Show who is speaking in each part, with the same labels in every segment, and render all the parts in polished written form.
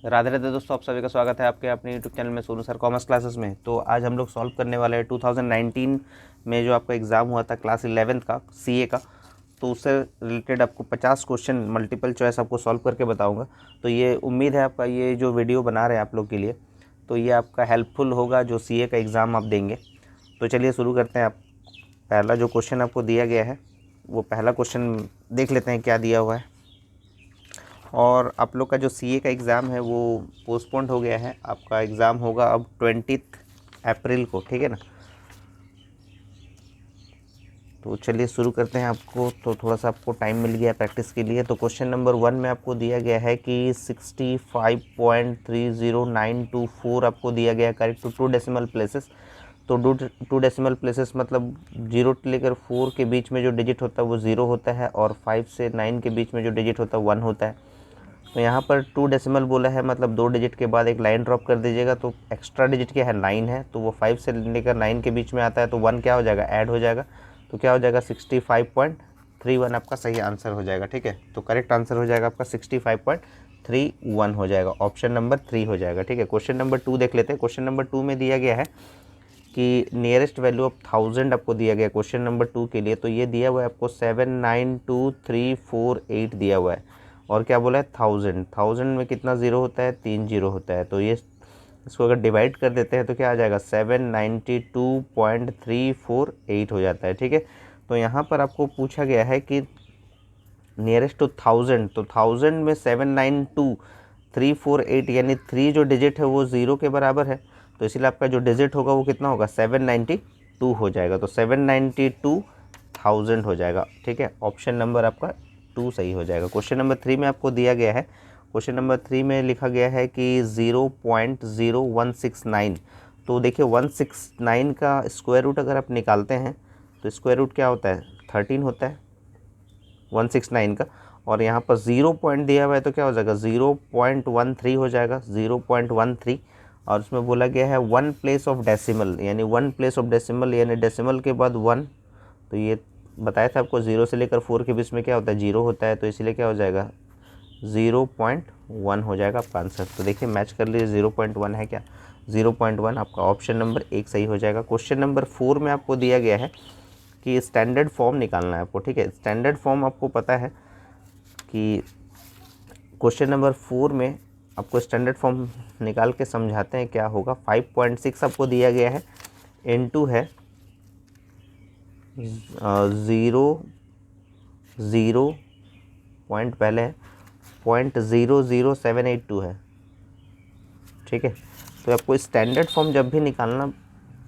Speaker 1: राधे राधे दोस्तों, आप सभी का स्वागत है आपके अपने यूट्यूब चैनल में सोनू सर कॉमर्स क्लासेस में। तो आज हम लोग सॉल्व करने वाले हैं 2019 में जो आपका एग्ज़ाम हुआ था क्लास 11th का सीए का। तो उससे रिलेटेड आपको 50 क्वेश्चन मल्टीपल चॉइस आपको सॉल्व करके बताऊंगा। तो ये उम्मीद है आपका ये जो वीडियो बना रहे हैं आप लोग के लिए, तो ये आपका हेल्पफुल होगा जो सीए का एग्ज़ाम आप देंगे। तो चलिए शुरू करते हैं। आप पहला जो क्वेश्चन आपको दिया गया है वो पहला क्वेश्चन देख लेते हैं क्या दिया हुआ है। और आप लोग का जो सीए का एग्ज़ाम है वो पोस्टपोन्ड हो गया है। आपका एग्ज़ाम होगा अब 20 अप्रैल को, ठीक है ना। तो चलिए शुरू करते हैं। आपको तो थोड़ा सा आपको टाइम मिल गया प्रैक्टिस के लिए। तो क्वेश्चन नंबर 1 में आपको दिया गया है कि 65.30924 आपको दिया गया है करेक्ट टू 2 डेसिमल प्लेसेस। तो 2 डेसिमल प्लेसेस मतलब 0 से लेकर 4 के बीच में जो डिजिट होता है वो 0 होता है, और 5 से 9 के बीच में जो डिजिट होता है 1 होता है। तो यहाँ पर 2 डेसिमल बोला है, मतलब 2 डिजिट के बाद एक लाइन ड्रॉप कर दीजिएगा। तो एक्स्ट्रा डिजिट क्या है, 9 है, तो वो 5 से लेकर 9 के बीच में आता है, तो 1 क्या हो जाएगा, ऐड हो जाएगा। तो क्या हो जाएगा 65.31 आपका सही आंसर हो जाएगा। ठीक है, तो करेक्ट आंसर हो जाएगा आपका 65.31 हो जाएगा, ऑप्शन नंबर 3 हो जाएगा। ठीक है, क्वेश्चन नंबर 2 देख लेते हैं। क्वेश्चन नंबर 2 में दिया गया है कि नियरेस्ट वैल्यू ऑफ 1000 आपको दिया गया क्वेश्चन नंबर 2 के लिए। तो ये दिया हुआ है आपको 792348 दिया हुआ है, और क्या बोला है 1000 में कितना ज़ीरो होता है, 3 जीरो होता है। तो ये इसको अगर डिवाइड कर देते हैं तो क्या आ जाएगा 792.348 हो जाता है। ठीक है, तो यहाँ पर आपको पूछा गया है कि नियरेस्ट टू 1000, तो 1000 में 792348 यानी 3 जो डिजिट है वो 0 के बराबर है। तो इसीलिए आपका जो डिजिट होगा वो कितना होगा, 792 हो जाएगा। तो 792,000 हो जाएगा। ठीक है, ऑप्शन नंबर आपका 2 सही हो जाएगा। क्वेश्चन नंबर 3 में आपको दिया गया है, क्वेश्चन नंबर 3 में लिखा गया है कि 0.0169। तो देखिए 169 का स्क्वायर रूट अगर आप निकालते हैं तो स्क्वायर रूट क्या होता है, 13 होता है 169 का। और यहाँ पर 0 पॉइंट दिया हुआ है तो क्या हो जाएगा 0.13 हो जाएगा, 0.13। और उसमें बोला गया है 1 प्लेस ऑफ डेसिमल, यानी 1 प्लेस ऑफ डेसिमल यानी डेसिमल के बाद 1। तो ये बताया था आपको 0 से लेकर 4 के बीच में क्या होता है, 0 होता है। तो इसीलिए क्या हो जाएगा 0.1 हो जाएगा आपका आंसर। तो देखिए मैच कर लीजिए, 0.1 है क्या, 0.1 आपका ऑप्शन नंबर 1 सही हो जाएगा। क्वेश्चन नंबर 4 में आपको दिया गया है कि स्टैंडर्ड फॉर्म निकालना है आपको। ठीक है, स्टैंडर्ड फॉर्म आपको पता है कि क्वेश्चन नंबर 4 में आपको स्टैंडर्ड फॉर्म निकाल के समझाते हैं क्या होगा। 5.6 आपको दिया गया है, इनटू है 0 पॉइंट पहले है 0.00782 है। ठीक है, तो आपको स्टैंडर्ड फॉर्म जब भी निकालना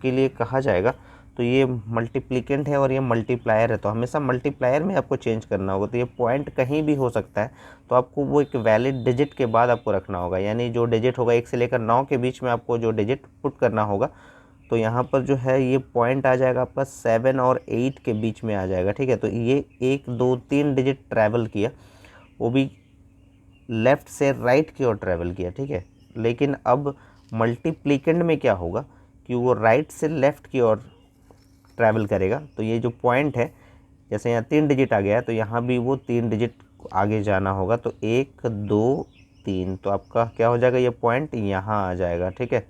Speaker 1: के लिए कहा जाएगा तो ये मल्टीप्लिकेंट है और ये मल्टीप्लायर है, तो हमेशा मल्टीप्लायर में आपको चेंज करना होगा। तो ये पॉइंट कहीं भी हो सकता है, तो आपको वो एक वैलिड डिजिट के बाद आपको रखना होगा, यानी जो डिजिट होगा 1 से लेकर 9 के बीच में आपको जो डिजिट पुट करना होगा। तो यहाँ पर जो है ये पॉइंट आ जाएगा आपका 7 और 8 के बीच में आ जाएगा। ठीक है, तो ये 1 2 3 डिजिट ट्रैवल किया, वो भी लेफ़्ट से राइट की ओर ट्रैवल किया। ठीक है, लेकिन अब मल्टीप्लिकेंट में क्या होगा कि वो राइट से लेफ़्ट की ओर ट्रैवल करेगा। तो ये जो पॉइंट है, जैसे यहाँ 3 डिजिट आ गया है तो यहाँ भी वो 3 डिजिट आगे जाना होगा। तो 1 2 3, तो आपका क्या हो जाएगा, ये पॉइंट यहाँ आ जाएगा। ठीक है,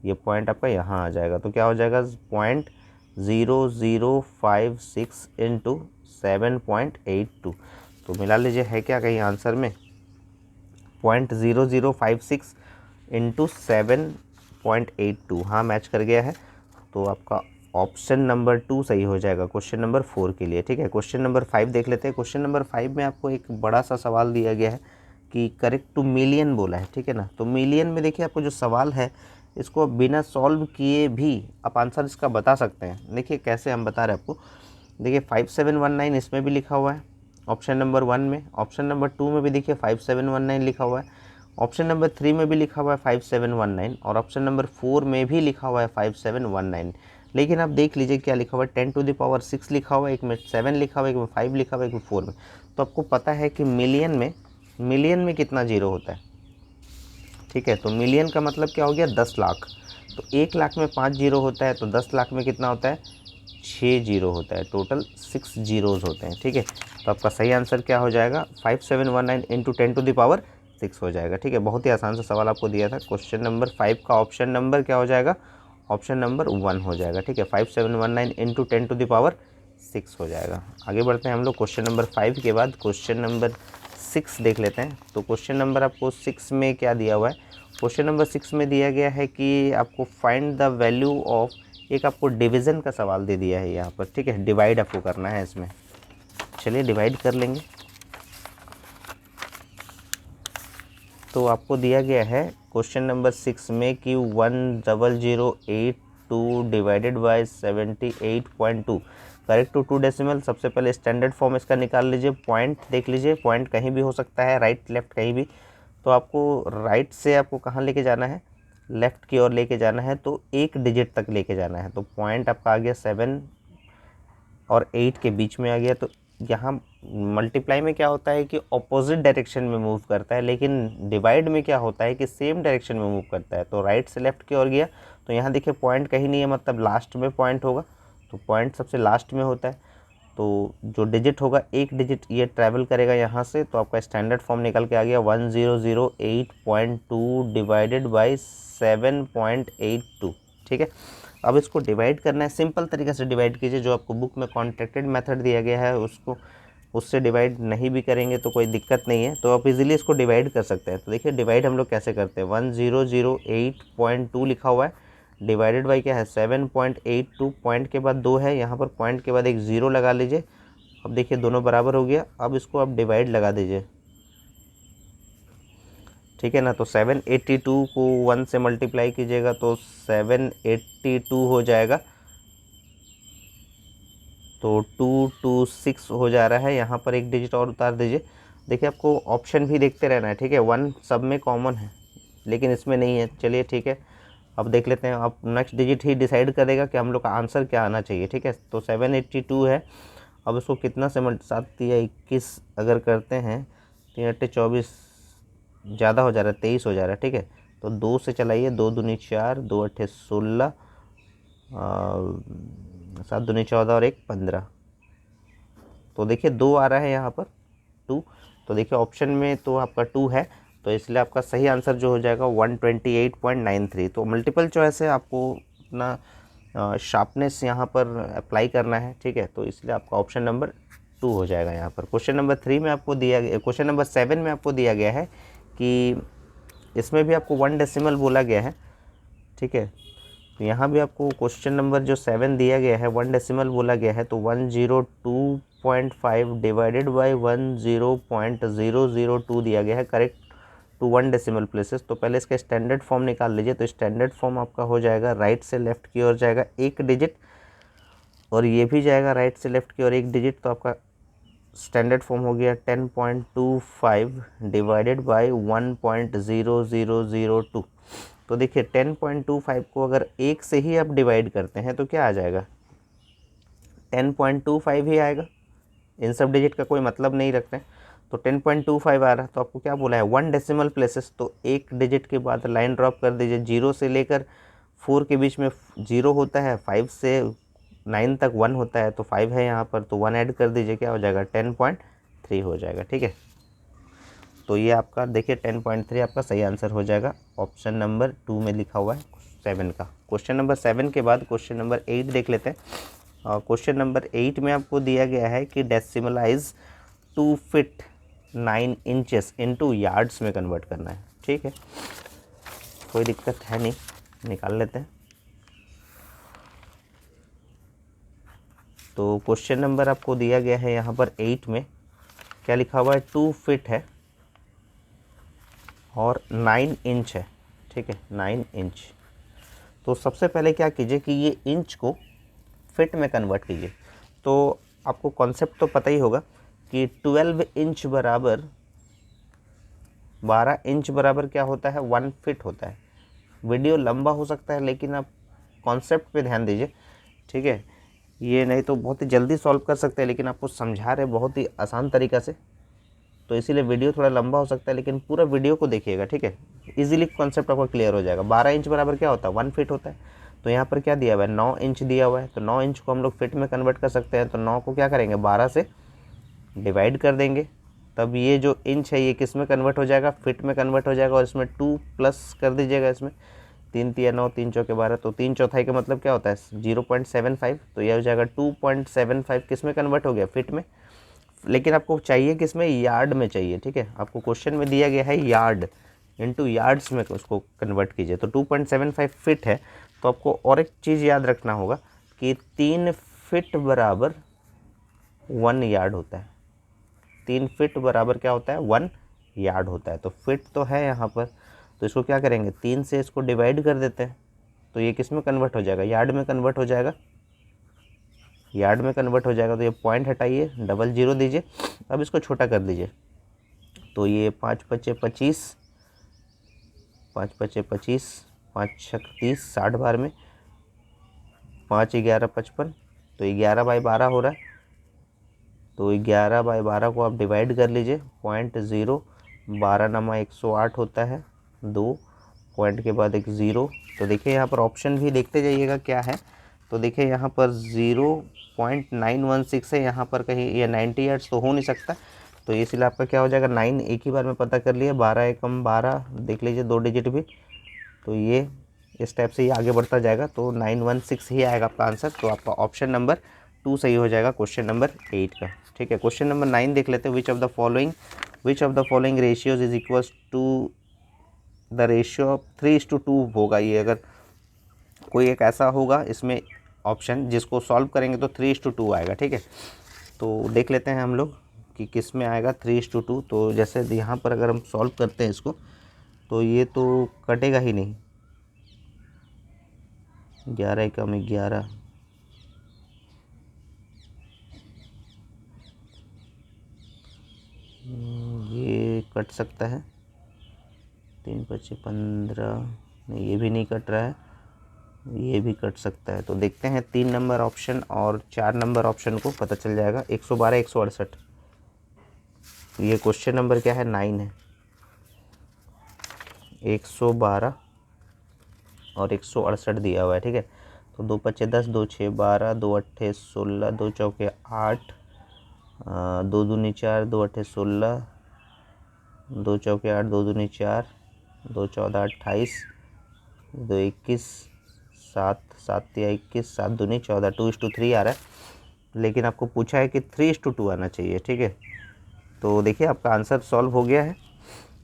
Speaker 1: ये पॉइंट आपका यहाँ आ जाएगा। तो क्या हो जाएगा 0.0056 इंटू 7.82। तो मिला लीजिए है क्या कहीं आंसर में 0.0056 इंटू 7.82, हाँ मैच कर गया है। तो आपका ऑप्शन नंबर 2 सही हो जाएगा क्वेश्चन नंबर 4 के लिए। ठीक है, क्वेश्चन नंबर 5 देख लेते हैं। क्वेश्चन नंबर 5 में आपको एक बड़ा सा सवाल दिया गया है कि करेक्ट टू मिलियन बोला है। ठीक है ना, तो मिलियन में देखिए आपको जो सवाल है इसको बिना सॉल्व किए भी आप आंसर इसका बता सकते हैं। देखिए कैसे हम बता रहे हैं आपको, देखिए 5719 इसमें भी लिखा हुआ है ऑप्शन नंबर 1 में, ऑप्शन नंबर 2 में भी देखिए 5719 लिखा हुआ है, ऑप्शन नंबर 3 में भी लिखा हुआ है 5719, और ऑप्शन नंबर 4 में भी लिखा हुआ है 5719। लेकिन आप देख लीजिए क्या लिखा हुआ है, 10⁶ लिखा हुआ है, एक में 7 लिखा हुआ है, एक में 5 लिखा हुआ है, एक में 4 में। तो आपको पता है कि मिलियन में कितना जीरो होता है। ठीक है, तो मिलियन का मतलब क्या हो गया 10 लाख। तो 1 लाख में 5 जीरो होता है, तो 10 लाख में कितना होता है 6 जीरो होता है, टोटल 6 जीरोज़ होते हैं। ठीक है, तो आपका सही आंसर क्या हो जाएगा 5719 इंटू 10⁶ 6 हो जाएगा। ठीक है, बहुत ही आसान सा सवाल आपको दिया था। क्वेश्चन नंबर 5 का ऑप्शन नंबर क्या हो जाएगा? ऑप्शन नंबर 1 हो जाएगा। ठीक है, 5719 इंटू 10⁻6 हो जाएगा। आगे बढ़ते हैं हम लोग। क्वेश्चन नंबर 5 के बाद क्वेश्चन नंबर 6 देख लेते हैं। तो क्वेश्चन नंबर आपको 6 में क्या दिया हुआ है? क्वेश्चन नंबर 6 में दिया गया है कि आपको फाइंड द वैल्यू ऑफ, एक आपको डिवीज़न का सवाल दे दिया है यहाँ पर। ठीक है, डिवाइड आपको करना है इसमें। चलिए डिवाइड कर लेंगे। तो आपको दिया गया है क्वेश्चन नंबर 6 में कि 10082 divided by 78.2 correct to 2 decimal. सबसे पहले स्टैंडर्ड फॉर्म इसका निकाल लीजिए। पॉइंट देख लीजिए, पॉइंट कहीं भी हो सकता है, राइट लेफ्ट कहीं भी। तो आपको राइट से आपको कहाँ लेके जाना है? लेफ़्ट की ओर लेके जाना है, तो एक डिजिट तक लेके जाना है। तो पॉइंट आपका आ गया 7 और 8 के बीच में आ गया। तो यहाँ मल्टीप्लाई में क्या होता है कि ऑपोजिट डायरेक्शन में मूव करता है, लेकिन डिवाइड में क्या होता है कि सेम डायरेक्शन में मूव करता है। तो राइट से लेफ़्ट की ओर गया, तो यहाँ देखिए पॉइंट कहीं नहीं है, मतलब लास्ट में पॉइंट होगा। तो पॉइंट सबसे लास्ट में होता है। तो जो डिजिट होगा, एक डिजिट ये ट्रैवल करेगा यहाँ से। तो आपका स्टैंडर्ड फॉर्म निकल के आ गया 1008.2 डिवाइडेड बाई 7.82। ठीक है, अब इसको डिवाइड करना है। सिंपल तरीके से डिवाइड कीजिए, जो आपको बुक में कॉन्ट्रैक्टेड मेथड दिया गया है उससे डिवाइड नहीं भी करेंगे तो कोई दिक्कत नहीं है। तो आप इजीली इसको डिवाइड कर सकते हैं। तो देखिए डिवाइड हम लोग कैसे करते हैं। 1008.2 लिखा हुआ है, डिवाइडेड बाई क्या है 7.82। पॉइंट के बाद 2 है, यहाँ पर पॉइंट के बाद एक 0 लगा लीजिए। अब देखिए दोनों बराबर हो गया। अब इसको आप डिवाइड लगा दीजिए। ठीक है ना। तो 782 को 1 से मल्टीप्लाई कीजिएगा तो 782 हो जाएगा। तो 226 हो जा रहा है। यहाँ पर एक डिजिट और उतार दीजिए। देखिए आपको ऑप्शन भी देखते रहना है। ठीक है, 1 सब में कॉमन है लेकिन इसमें नहीं है। चलिए ठीक है, अब देख लेते हैं। अब नेक्स्ट डिजिट ही डिसाइड करेगा कि हम लोग का आंसर क्या आना चाहिए। ठीक है, तो 782 है। अब इसको कितना से 7 या 21 अगर करते हैं, 3 8 24 ज़्यादा हो जा रहा है, 23 हो जा रहा है। ठीक है, तो 2 से चलाइए, 2 दूनी 4, 2 8 16, 7 दूनी 14 और 1 15। तो देखिए 2 आ रहा है यहाँ पर 2। तो देखिए ऑप्शन में तो आपका 2 है, तो इसलिए आपका सही आंसर जो हो जाएगा 128.93। तो मल्टीपल चॉइस है, आपको अपना शार्पनेस यहाँ पर अप्लाई करना है। ठीक है, तो इसलिए आपका ऑप्शन नंबर 2 हो जाएगा यहाँ पर। क्वेश्चन नंबर 3 में आपको दिया गया, क्वेश्चन नंबर 7 में आपको दिया गया है कि इसमें भी आपको 1 डेसिमल बोला गया है। ठीक है, तो यहाँ भी आपको क्वेश्चन नंबर जो 7 दिया गया है 1 डेसिमल बोला गया है। तो 102.5 डिवाइडेड बाई 10.002 दिया गया है करेक्ट टू 1 डेसिमल प्लेसेस। तो पहले इसका स्टैंडर्ड फॉर्म निकाल लीजिए। तो स्टैंडर्ड फॉर्म आपका हो जाएगा, राइट से लेफ़्ट की ओर जाएगा एक डिजिट, और ये भी जाएगा राइट से लेफ़्ट की ओर एक डिजिट। तो आपका स्टैंडर्ड फॉर्म हो गया 10.25 डिवाइडेड बाई 1.0002। तो देखिए 10.25 को अगर 1 से ही आप डिवाइड करते हैं तो क्या आ जाएगा? 10.25 ही आएगा। इन सब डिजिट का कोई मतलब नहीं रखते हैं। तो 10.25 आ रहा है। तो आपको क्या बोला है 1 डेसिमल प्लेसेस। तो एक डिजिट के बाद लाइन ड्रॉप कर दीजिए। 0 से लेकर 4 के बीच में 0 होता है, 5 से 9 तक 1 होता है। तो 5 है यहाँ पर, तो 1 ऐड कर दीजिए, क्या हो जाएगा 10.3 हो जाएगा। ठीक है, तो ये आपका देखिए 10.3 आपका सही आंसर हो जाएगा। ऑप्शन नंबर 2 में लिखा हुआ है 7 का। क्वेश्चन नंबर 7 के बाद क्वेश्चन नंबर 8 देख लेते हैं। क्वेश्चन नंबर 8 में आपको दिया गया है कि डेसिमलाइज 2 फीट 9 इंचेस इनटू यार्ड्स में कन्वर्ट करना है। ठीक है, कोई दिक्कत है नहीं, निकाल लेते हैं। तो क्वेश्चन नंबर आपको दिया गया है यहाँ पर 8 में, क्या लिखा हुआ है 2 फीट है और 9 इंच है। ठीक है, 9 इंच। तो सबसे पहले क्या कीजिए कि ये इंच को फिट में कन्वर्ट कीजिए। तो आपको कॉन्सेप्ट तो पता ही होगा कि 12 इंच बराबर 12 इंच बराबर क्या होता है 1 फिट होता है। वीडियो लंबा हो सकता है लेकिन आप कॉन्सेप्ट पे ध्यान दीजिए। ठीक है, ये नहीं तो बहुत ही जल्दी सॉल्व कर सकते हैं, लेकिन आपको समझा रहे बहुत ही आसान तरीक़ा से, तो इसीलिए वीडियो थोड़ा लंबा हो सकता है, लेकिन पूरा वीडियो को देखिएगा। ठीक है, इजीली कॉन्सेप्ट आपको क्लियर हो जाएगा। 12 इंच बराबर क्या होता है 1 फिट होता है। तो यहाँ पर क्या दिया हुआ है 9 इंच दिया हुआ है। तो 9 इंच को हम लोग फिट में कन्वर्ट कर सकते हैं। तो 9 को क्या करेंगे 12 से डिवाइड कर देंगे। तब ये जो इंच है ये किस में कन्वर्ट हो जाएगा, फिट में कन्वर्ट हो जाएगा, और इसमें 2 प्लस कर दीजिएगा इसमें, 3 तिया 9, 3 चौके 12, तो 3/4 का मतलब क्या होता है 0.75, तो यह हो जाएगा 2.75 किस में कन्वर्ट हो गया, फिट में। लेकिन आपको चाहिए किस में, यार्ड में चाहिए, ठीक है। आपको क्वेश्चन में दिया गया है यार्ड, इनटू यार्ड्स में उसको कन्वर्ट कीजिए, तो 2.75 फिट है। तो आपको और एक चीज़ याद रखना होगा कि 3 फिट बराबर 1 यार्ड होता है। 3 फिट बराबर क्या होता है, 1 यार्ड होता है। तो फिट तो है यहाँ पर, तो इसको क्या करेंगे, 3 से इसको डिवाइड कर देते हैं, तो ये किस में कन्वर्ट हो जाएगा, यार्ड में कन्वर्ट हो जाएगा, यार्ड में कन्वर्ट हो जाएगा। तो ये पॉइंट हटाइए, डबल जीरो दीजिए, अब इसको छोटा कर दीजिए, तो ये 5 पचे 25, 5 पचे 25, 5 छक 30, 60 बार में 5 11 55, तो 11/12 हो रहा है। तो 11/12 को आप डिवाइड कर लीजिए, 0.0, 12 नमा 108 होता है, 2 पॉइंट के बाद एक ज़ीरो। तो देखिए यहाँ पर ऑप्शन भी देखते जाइएगा क्या है, तो देखिए यहाँ पर 0.916 है, यहाँ पर कहीं ये 90 हर्ट्ज तो हो नहीं सकता, तो इसलिए आपका क्या हो जाएगा 9 एक ही बार में पता कर लिए, 12 एकम 12 देख लीजिए 2 डिजिट भी, तो ये इस टाइप से ये आगे बढ़ता जाएगा, तो 916 ही आएगा आपका आंसर। तो आपका ऑप्शन नंबर 2 सही हो जाएगा क्वेश्चन नंबर 8 का, ठीक है। क्वेश्चन नंबर 9 देख लेते हैं, which of the following ratios is equals to the ratio of 3:2 होगा। ये अगर कोई एक ऐसा होगा इसमें ऑप्शन जिसको सॉल्व करेंगे तो 3:2 आएगा, ठीक है। तो देख लेते हैं हम लोग कि किस में आएगा 3:2। तो जैसे यहाँ पर अगर हम सॉल्व करते हैं इसको, तो ये तो कटेगा ही नहीं, 11 एकम 11, ये कट सकता है, 3 पचे 15, नहीं ये भी नहीं कट रहा है, ये भी कट सकता है। तो देखते हैं 3 नंबर ऑप्शन और 4 नंबर ऑप्शन को, पता चल जाएगा। 112 168, ये क्वेश्चन नंबर क्या है 9 है, 112 और 168 दिया हुआ है, ठीक है। तो 2 पचे 10, 2 6 12, 2 अट्ठे 16, 2 चौके 8, 2 दूनी 4, 2 अट्ठे 16, 2 चौके 8, 2 दूनी 4, 2 14 28, 2 21, 7 7 तिया 21, 7 दूनी 14, 2:3 आ रहा है, लेकिन आपको पूछा है कि 3:2 आना चाहिए, ठीक है। तो देखिए आपका आंसर सॉल्व हो गया है।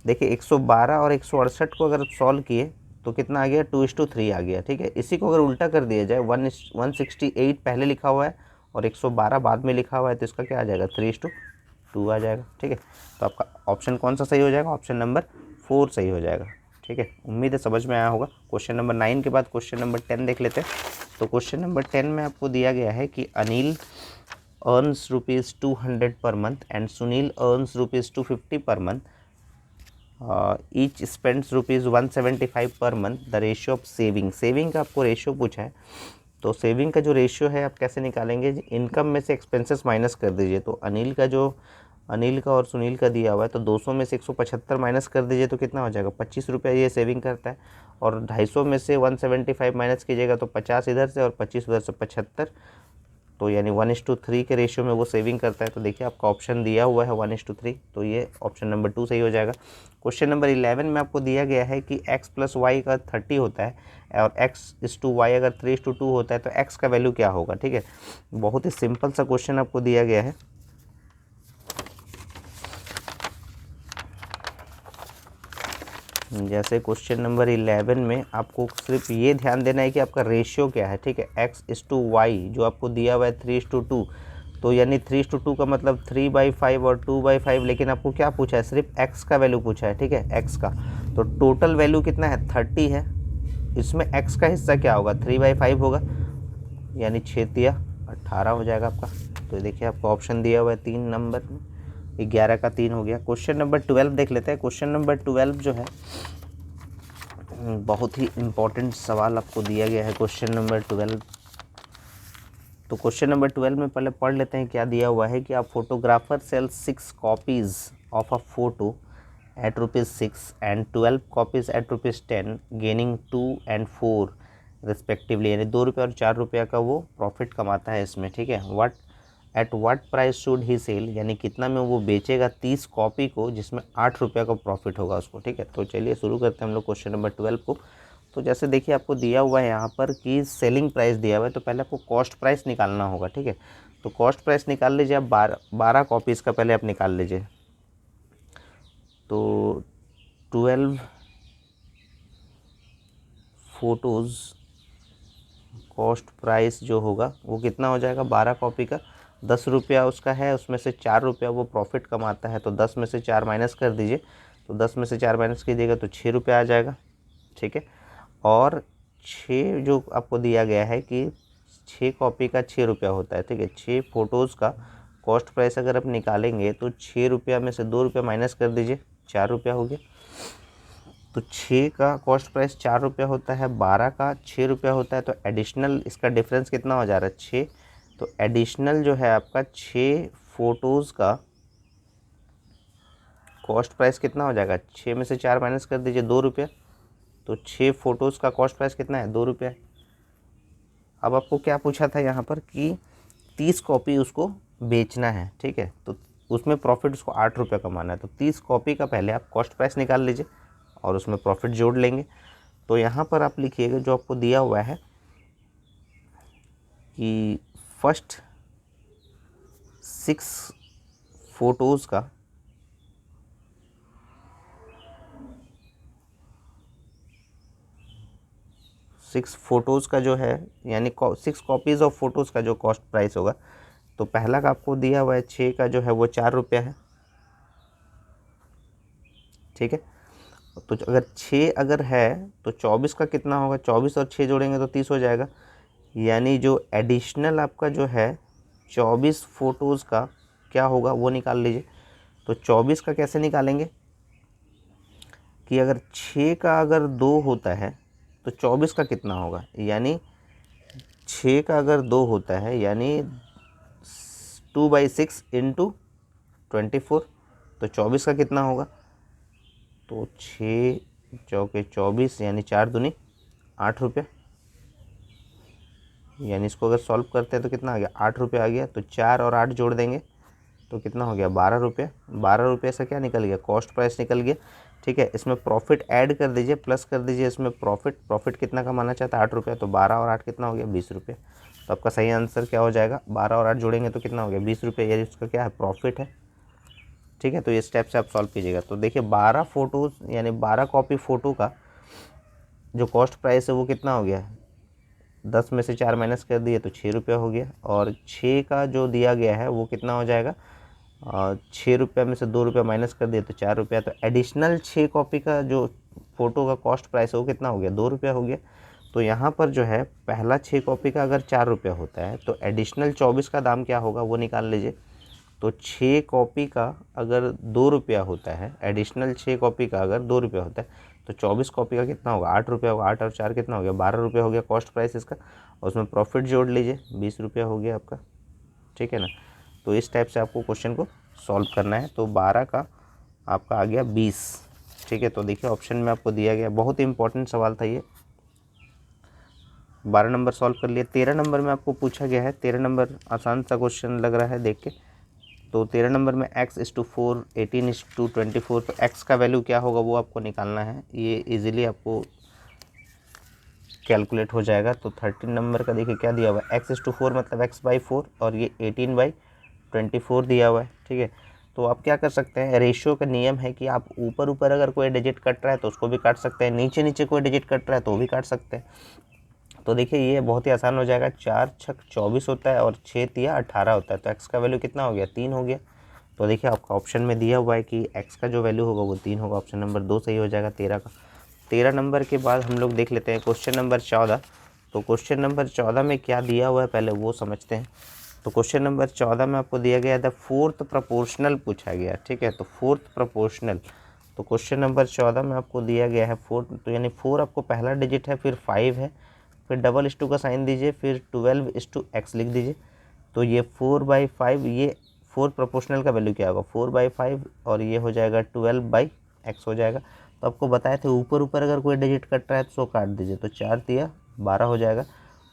Speaker 1: देखिए 112 और 168 को अगर सॉल्व किए तो कितना आ गया, 2:3 आ गया, ठीक है। इसी को अगर उल्टा कर दिया जाए, 168 पहले लिखा हुआ है और 112 बाद में लिखा हुआ है, तो इसका क्या आ जाएगा 3:2 आ जाएगा, ठीक है। तो आपका ऑप्शन कौन सा सही हो जाएगा, ऑप्शन नंबर 4 सही हो जाएगा, ठीक है। उम्मीद है समझ में आया होगा। क्वेश्चन नंबर 9 के बाद क्वेश्चन नंबर 10 देख लेते हैं। तो क्वेश्चन नंबर 10 में आपको दिया गया है कि Anil earns ₹200 per month and Sunil earns ₹250 per month. Each spends ₹175 per month. The ratio of saving का आपको रेशियो पूछा है, तो सेविंग का जो रेशियो है आप कैसे निकालेंगे, इनकम में से एक्सपेंसेस माइनस कर दीजिए। तो अनिल का और सुनील का दिया हुआ है, तो 200 में से 175 माइनस कर दीजिए, तो कितना हो जाएगा 25 रुपये ये सेविंग करता है, और 250 में से 175 माइनस कीजिएगा तो 50 इधर से और 25 उधर से 75, तो यानी 1:3 के रेशियो में वो सेविंग करता है। तो देखिए आपका ऑप्शन दिया हुआ है 1:3, तो ये ऑप्शन नंबर 2 सही हो जाएगा। क्वेश्चन नंबर 11 में आपको दिया गया है कि x + y का 30 होता है और x:y अगर 3:2 होता है तो x का वैल्यू क्या होगा, ठीक है। बहुत ही सिंपल सा क्वेश्चन आपको दिया गया है। जैसे क्वेश्चन नंबर 11 में आपको सिर्फ ये ध्यान देना है कि आपका रेशियो क्या है, ठीक है। x:y जो आपको दिया हुआ है 3:2, तो यानी 3:2 का मतलब 3/5 और 2/5, लेकिन आपको क्या पूछा है, सिर्फ x का वैल्यू पूछा है, ठीक है, x का। तो टोटल वैल्यू कितना है 30 है, इसमें x का हिस्सा क्या होगा 3/5 होगा, यानी 6 तिया 18 हो जाएगा आपका। तो देखिए आपको ऑप्शन दिया हुआ है 3 नंबर में, 11 का 3 हो गया। क्वेश्चन नंबर 12 देख लेते हैं। क्वेश्चन नंबर 12 जो है बहुत ही इम्पोर्टेंट सवाल आपको दिया गया है क्वेश्चन नंबर 12। तो क्वेश्चन नंबर 12 में पहले पढ़ लेते हैं क्या दिया हुआ है कि आप photographer sells 6 copies of a photo at ₹6 and 12 copies at ₹10, gaining 2 and 4 respectively, यानी ₹2 और ₹4 का वो प्रॉफिट कमाता है इसमें, ठीक है। What at what price should he sell, यानी कितना में वो बेचेगा 30 कॉपी को जिसमें 8 रुपये का प्रॉफिट होगा उसको। ठीक है, तो चलिए शुरू करते हैं हम लोग क्वेश्चन नंबर 12 को। तो जैसे देखिए आपको दिया हुआ है यहाँ पर कि सेलिंग प्राइस दिया हुआ है, तो पहले आपको कॉस्ट प्राइस निकालना होगा। ठीक है, तो कॉस्ट प्राइस निकाल लीजिए आप, 12 कॉपीज़ का पहले आप निकाल लीजिए। तो 12 फ़ोटोज़ कॉस्ट प्राइस जो होगा वो कितना हो जाएगा, 12 कॉपी का 10 रुपया उसका है, उसमें से 4 रुपया वो प्रॉफिट कमाता है, तो 10 में से 4 माइनस कर दीजिए, तो 10 में से 4 माइनस कीजिएगा तो 6 रुपया आ जाएगा। ठीक है, और 6 जो आपको दिया गया है कि 6 कॉपी का 6 रुपया होता है। ठीक है, 6 फ़ोटोज़ का कॉस्ट प्राइस अगर आप निकालेंगे तो 6 रुपया में से 2 रुपया माइनस कर दीजिए, 4 रुपया हो गया। तो 6 का कॉस्ट प्राइस 4 रुपया होता है, 12 का 6 रुपया होता है, तो एडिशनल इसका डिफरेंस कितना हो जा रहा है, 6। तो एडिशनल जो है आपका 6 फ़ोटोज़ का कॉस्ट प्राइस कितना हो जाएगा, 6 में से 4 माइनस कर दीजिए, 2 रुपया। तो 6 फ़ोटोज़ का कॉस्ट प्राइस कितना है, 2 रुपया। अब आपको क्या पूछा था यहाँ पर कि 30 कॉपी उसको बेचना है। ठीक है, तो उसमें प्रॉफिट उसको 8 रुपये कमाना है, तो 30 कॉपी का पहले आप कॉस्ट प्राइस निकाल लीजिए और उसमें प्रॉफिट जोड़ लेंगे। तो यहाँ पर आप लिखिएगा जो आपको दिया हुआ है कि फर्स्ट 6 फ़ोटोज़ का जो है, यानी 6 कॉपीज़ ऑफ फ़ोटोज़ का जो कॉस्ट प्राइस होगा, तो पहला का आपको दिया हुआ है 6 का जो है वो 4 रुपया है। ठीक है, तो अगर 6 अगर है तो 24 का कितना होगा, 24 और 6 जोड़ेंगे तो 30 हो जाएगा, यानी जो एडिशनल आपका जो है 24 फ़ोटोज़ का क्या होगा वो निकाल लीजिए। तो 24 का कैसे निकालेंगे कि अगर 6 का अगर 2 होता है तो 24 का कितना होगा, यानी 6 का अगर 2 होता है यानी 2/6 इंटू 24, तो 24 का कितना होगा, तो 6 चौके 24 यानी 4 दूनी 8 रुपये, यानी इसको अगर सॉल्व करते हैं तो कितना आ गया, 8 रुपये आ गया। तो 4 और 8 जोड़ देंगे तो कितना हो गया, 12 रुपये। 12 रुपये से क्या निकल गया, कॉस्ट प्राइस निकल गया। ठीक है, इसमें प्रॉफिट ऐड कर दीजिए, प्लस कर दीजिए इसमें प्रॉफिट कितना कमाना चाहता है, 8 रुपये, तो 12 और 8 कितना हो गया, 20 रुपये। तो आपका सही आंसर क्या हो जाएगा, 12 और 8 जोड़ेंगे तो कितना हो गया, 20 रुपये, यानी उसका क्या है, प्रॉफिट है। ठीक है, तो ये स्टेप से आप सॉल्व कीजिएगा। तो देखिए 12 फ़ोटोज़ यानी 12 कॉपी फ़ोटो का जो कॉस्ट प्राइस है वो कितना हो गया, 10 में से 4 माइनस कर दिए तो 6 रुपया हो गया, और 6 का जो दिया गया है वो कितना हो जाएगा, 6 रुपये में से 2 रुपया माइनस कर दिए तो 4 रुपया। तो एडिशनल 6 कॉपी का जो फ़ोटो का कॉस्ट प्राइस है वो कितना हो गया, 2 रुपया हो गया। तो यहाँ पर जो है पहला 6 कॉपी का अगर 4 रुपया होता है तो एडिशनल 24 का दाम क्या होगा वो निकाल लीजिए। तो 6 कॉपी का अगर 2 रुपया होता है, एडिशनल 6 कॉपी का अगर 2 रुपया होता है तो 24 कॉपी का कितना होगा, 8 रुपया होगा। 8 और 4 कितना हो गया, 12 रुपया हो गया कॉस्ट प्राइस इसका, और उसमें प्रॉफिट जोड़ लीजिए, 20 रुपया हो गया आपका। ठीक है ना, तो इस टाइप से आपको क्वेश्चन को सॉल्व करना है। तो 12 का आपका आ गया 20। ठीक है, तो देखिए ऑप्शन में आपको दिया गया, बहुत ही इंपॉर्टेंट सवाल था ये। 12 नंबर सॉल्व कर लिए। 13 नंबर में आपको पूछा गया है, 13 नंबर आसान सा क्वेश्चन लग रहा है देख के। तो 13 नंबर में x/4 18/24, तो x का वैल्यू क्या होगा वो आपको निकालना है। ये इजीली आपको कैलकुलेट हो जाएगा। तो 13 नंबर का देखिए क्या दिया हुआ है, x/4 मतलब x/4, और ये 18/24 दिया हुआ है। ठीक है, तो आप क्या कर सकते हैं, रेशियो का नियम है कि आप ऊपर ऊपर अगर कोई डिजिट कट रहा है तो उसको भी काट सकते हैं, नीचे नीचे कोई डिजिट कट रहा है तो वो भी काट सकते हैं। तो देखिए ये बहुत ही आसान हो जाएगा, 4 छक 24 होता है और 6 तिया 18 होता है, तो x का वैल्यू कितना हो गया, 3 हो गया। तो देखिए आपका ऑप्शन में दिया हुआ है कि x का जो वैल्यू होगा वो 3 होगा, ऑप्शन नंबर 2 सही हो जाएगा 13 का। 13 नंबर के बाद हम लोग देख लेते हैं क्वेश्चन नंबर 14। तो क्वेश्चन नंबर 14 में क्या दिया हुआ है पहले वो समझते हैं। तो क्वेश्चन नंबर 14 में आपको दिया गया था फोर्थ प्रोपोर्शनल पूछा गया। ठीक है, तो फोर्थ प्रोपोर्शनल, तो क्वेश्चन नंबर 14 में आपको दिया गया है 4, तो यानी 4 आपको पहला डिजिट है, फिर 5 है, फिर डबल/2 का साइन दीजिए, फिर 12:x लिख दीजिए। तो ये 4/5, ये 4 प्रोपोर्शनल का वैल्यू क्या होगा, 4/5, और ये हो जाएगा 12/x हो जाएगा। तो आपको बताए थे ऊपर ऊपर अगर कोई डिजिट कट रहा है तो काट दीजिए, तो 4 तिया 12 हो जाएगा।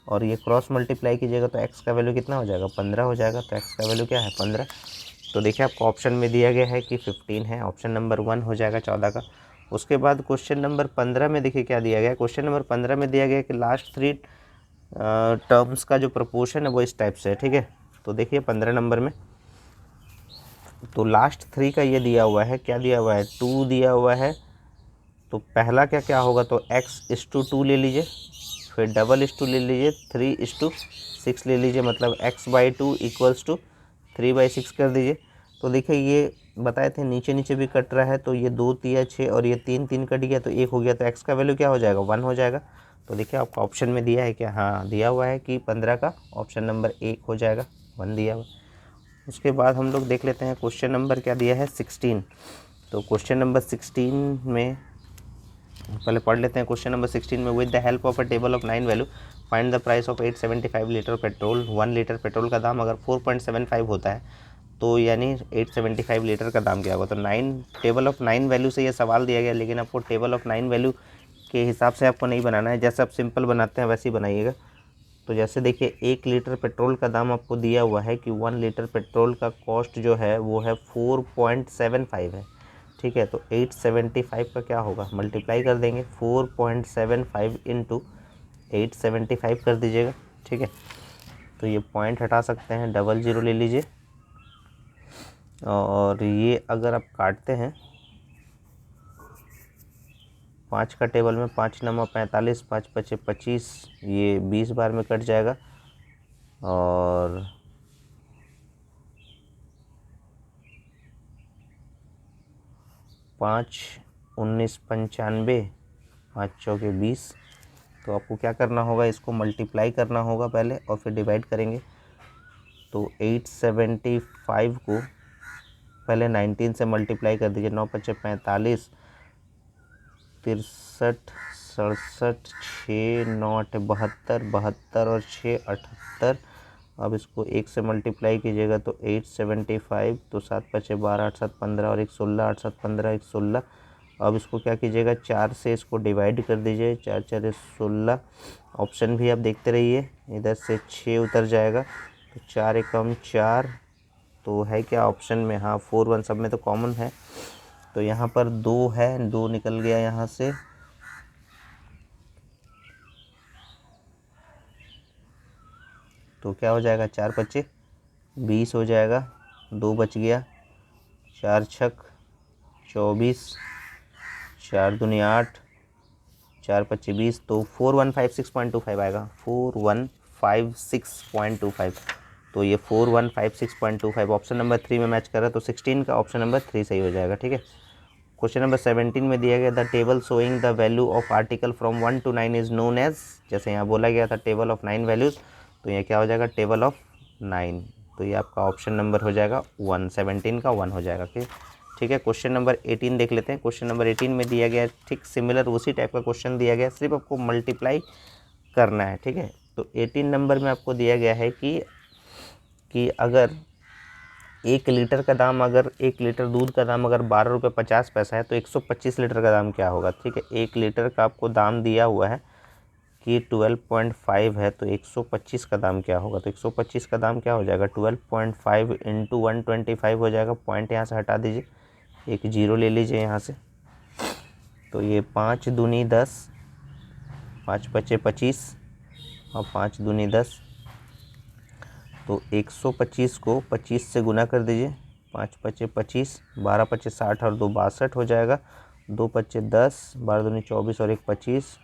Speaker 1: और ये क्रॉस मल्टीप्लाई कीजिएगा तो x का वैल्यू कितना हो जाएगा, 15 हो जाएगा। तो x का वैल्यू क्या है, 15। तो देखिए आपको ऑप्शन में दिया गया है कि 15 है, ऑप्शन नंबर 1 हो जाएगा 14 का। उसके बाद क्वेश्चन नंबर 15 में देखिए क्या दिया गया है। क्वेश्चन नंबर 15 में दिया गया है कि लास्ट 3 टर्म्स का जो प्रपोर्शन है वो इस टाइप से है, ठीक है। तो देखिए 15 नंबर में तो लास्ट 3 का ये दिया हुआ है, क्या दिया हुआ है, 2 दिया हुआ है। तो पहला क्या क्या होगा, तो x/2 ले लीजिए, फिर डबल/2 ले लीजिए, 3/6 ले लीजिए, मतलब x/2 = 3/6 कर दीजिए। तो देखिए ये बताए थे नीचे नीचे भी कट रहा है, तो ये 2 3 6 और ये 3 3 कट गया तो 1 हो गया, तो x का वैल्यू क्या हो जाएगा, 1 हो जाएगा। तो देखिए आपका ऑप्शन में दिया है क्या, हाँ दिया हुआ है कि 15 का ऑप्शन नंबर 1 हो जाएगा, 1 दिया हुआ। उसके बाद हम लोग देख लेते हैं क्वेश्चन नंबर क्या दिया है, 16। तो क्वेश्चन नंबर 16 में पहले पढ़ लेते हैं। क्वेश्चन नंबर 16 में with the help of a table of 9 value find the price of 875 litre petrol. 1 litre petrol का दाम अगर 4.75 होता है तो यानी 875 लीटर का दाम क्या होगा। तो 9 टेबल ऑफ 9 वैल्यू से ये सवाल दिया गया, लेकिन आपको टेबल ऑफ 9 वैल्यू के हिसाब से आपको नहीं बनाना है, जैसे आप सिंपल बनाते हैं वैसे ही बनाइएगा। तो जैसे देखिए 1 लीटर पेट्रोल का दाम आपको दिया हुआ है कि 1 लीटर पेट्रोल का कॉस्ट जो है वो है 4.75 है, ठीक है। तो 875 का क्या होगा, मल्टीप्लाई कर देंगे, 4.75 इंटू 875 कर दीजिएगा, ठीक है। तो ये पॉइंट हटा सकते हैं, 00 ले लीजिए, और ये अगर आप काटते हैं 5 का टेबल में, 5 9 45, 5 5 25, ये 20 बार में कट जाएगा, और 5 19 95, 5 चौके 20। तो आपको क्या करना होगा, इसको मल्टीप्लाई करना होगा पहले और फिर डिवाइड करेंगे। तो 875 को पहले 19 से मल्टीप्लाई कर दीजिए, 9 5 45, 63 67, 6 9 8 72, 72 और 6 78। अब इसको 1 से मल्टीप्लाई कीजिएगा तो 875, तो 7 5 12, 8 7 15 और 1 16, 8 7 15 1 16। अब इसको क्या कीजिएगा, 4 से इसको डिवाइड कर दीजिए, 4 4 16। ऑप्शन भी आप देखते रहिए, इधर से 6 उतर जाएगा, तो 4 एकम 4, तो है क्या ऑप्शन में, हाँ 4 1 सब में तो कॉमन है, तो यहाँ पर 2 है, 2 निकल गया यहाँ से। तो क्या हो जाएगा, 4 5 20 हो जाएगा, 2 बच गया, 4 छक 24, 4 दूनी 8, 4 5 20, तो 4156.25 आएगा, 4156.25। तो ये 4156.25 ऑप्शन नंबर 3 में मैच कर रहा है, तो 16 का ऑप्शन नंबर 3 सही हो जाएगा, ठीक है। क्वेश्चन नंबर 17 में दिया गया, the table showing the value of article from 1 to 9 is known as, जैसे यहाँ बोला गया था टेबल ऑफ 9 वैल्यूज़, तो ये क्या हो जाएगा, टेबल ऑफ 9। तो ये आपका ऑप्शन नंबर हो जाएगा 1, 17 का 1 हो जाएगा, ठीक है। क्वेश्चन नंबर 18 देख लेते हैं। क्वेश्चन नंबर 18 में दिया गया ठीक सिमिलर उसी टाइप का क्वेश्चन दिया गया, सिर्फ आपको मल्टीप्लाई करना है, ठीक है। तो 18 नंबर में आपको दिया गया है कि अगर 1 लीटर का दाम, अगर 1 लीटर दूध का दाम अगर 12 रुपये 50 पैसा है तो 125 लीटर का दाम क्या होगा, ठीक है। 1 लीटर का आपको दाम दिया हुआ है कि 12.5 है, तो 125 का दाम क्या होगा, तो 125 का दाम क्या हो जाएगा, 12.5 इंटू 125 हो जाएगा। पॉइंट यहाँ से हटा दीजिए, एक 0 ले लीजिए यहाँ से, तो ये 5 दूनी 10, 5 5 25 और 5 दूनी 10, तो 125 को 25 से गुना कर दीजिए, 5 5 25, 12 5 60 और 2 62 हो जाएगा, 2 5 10, 12 दूनी 24 और 1 25,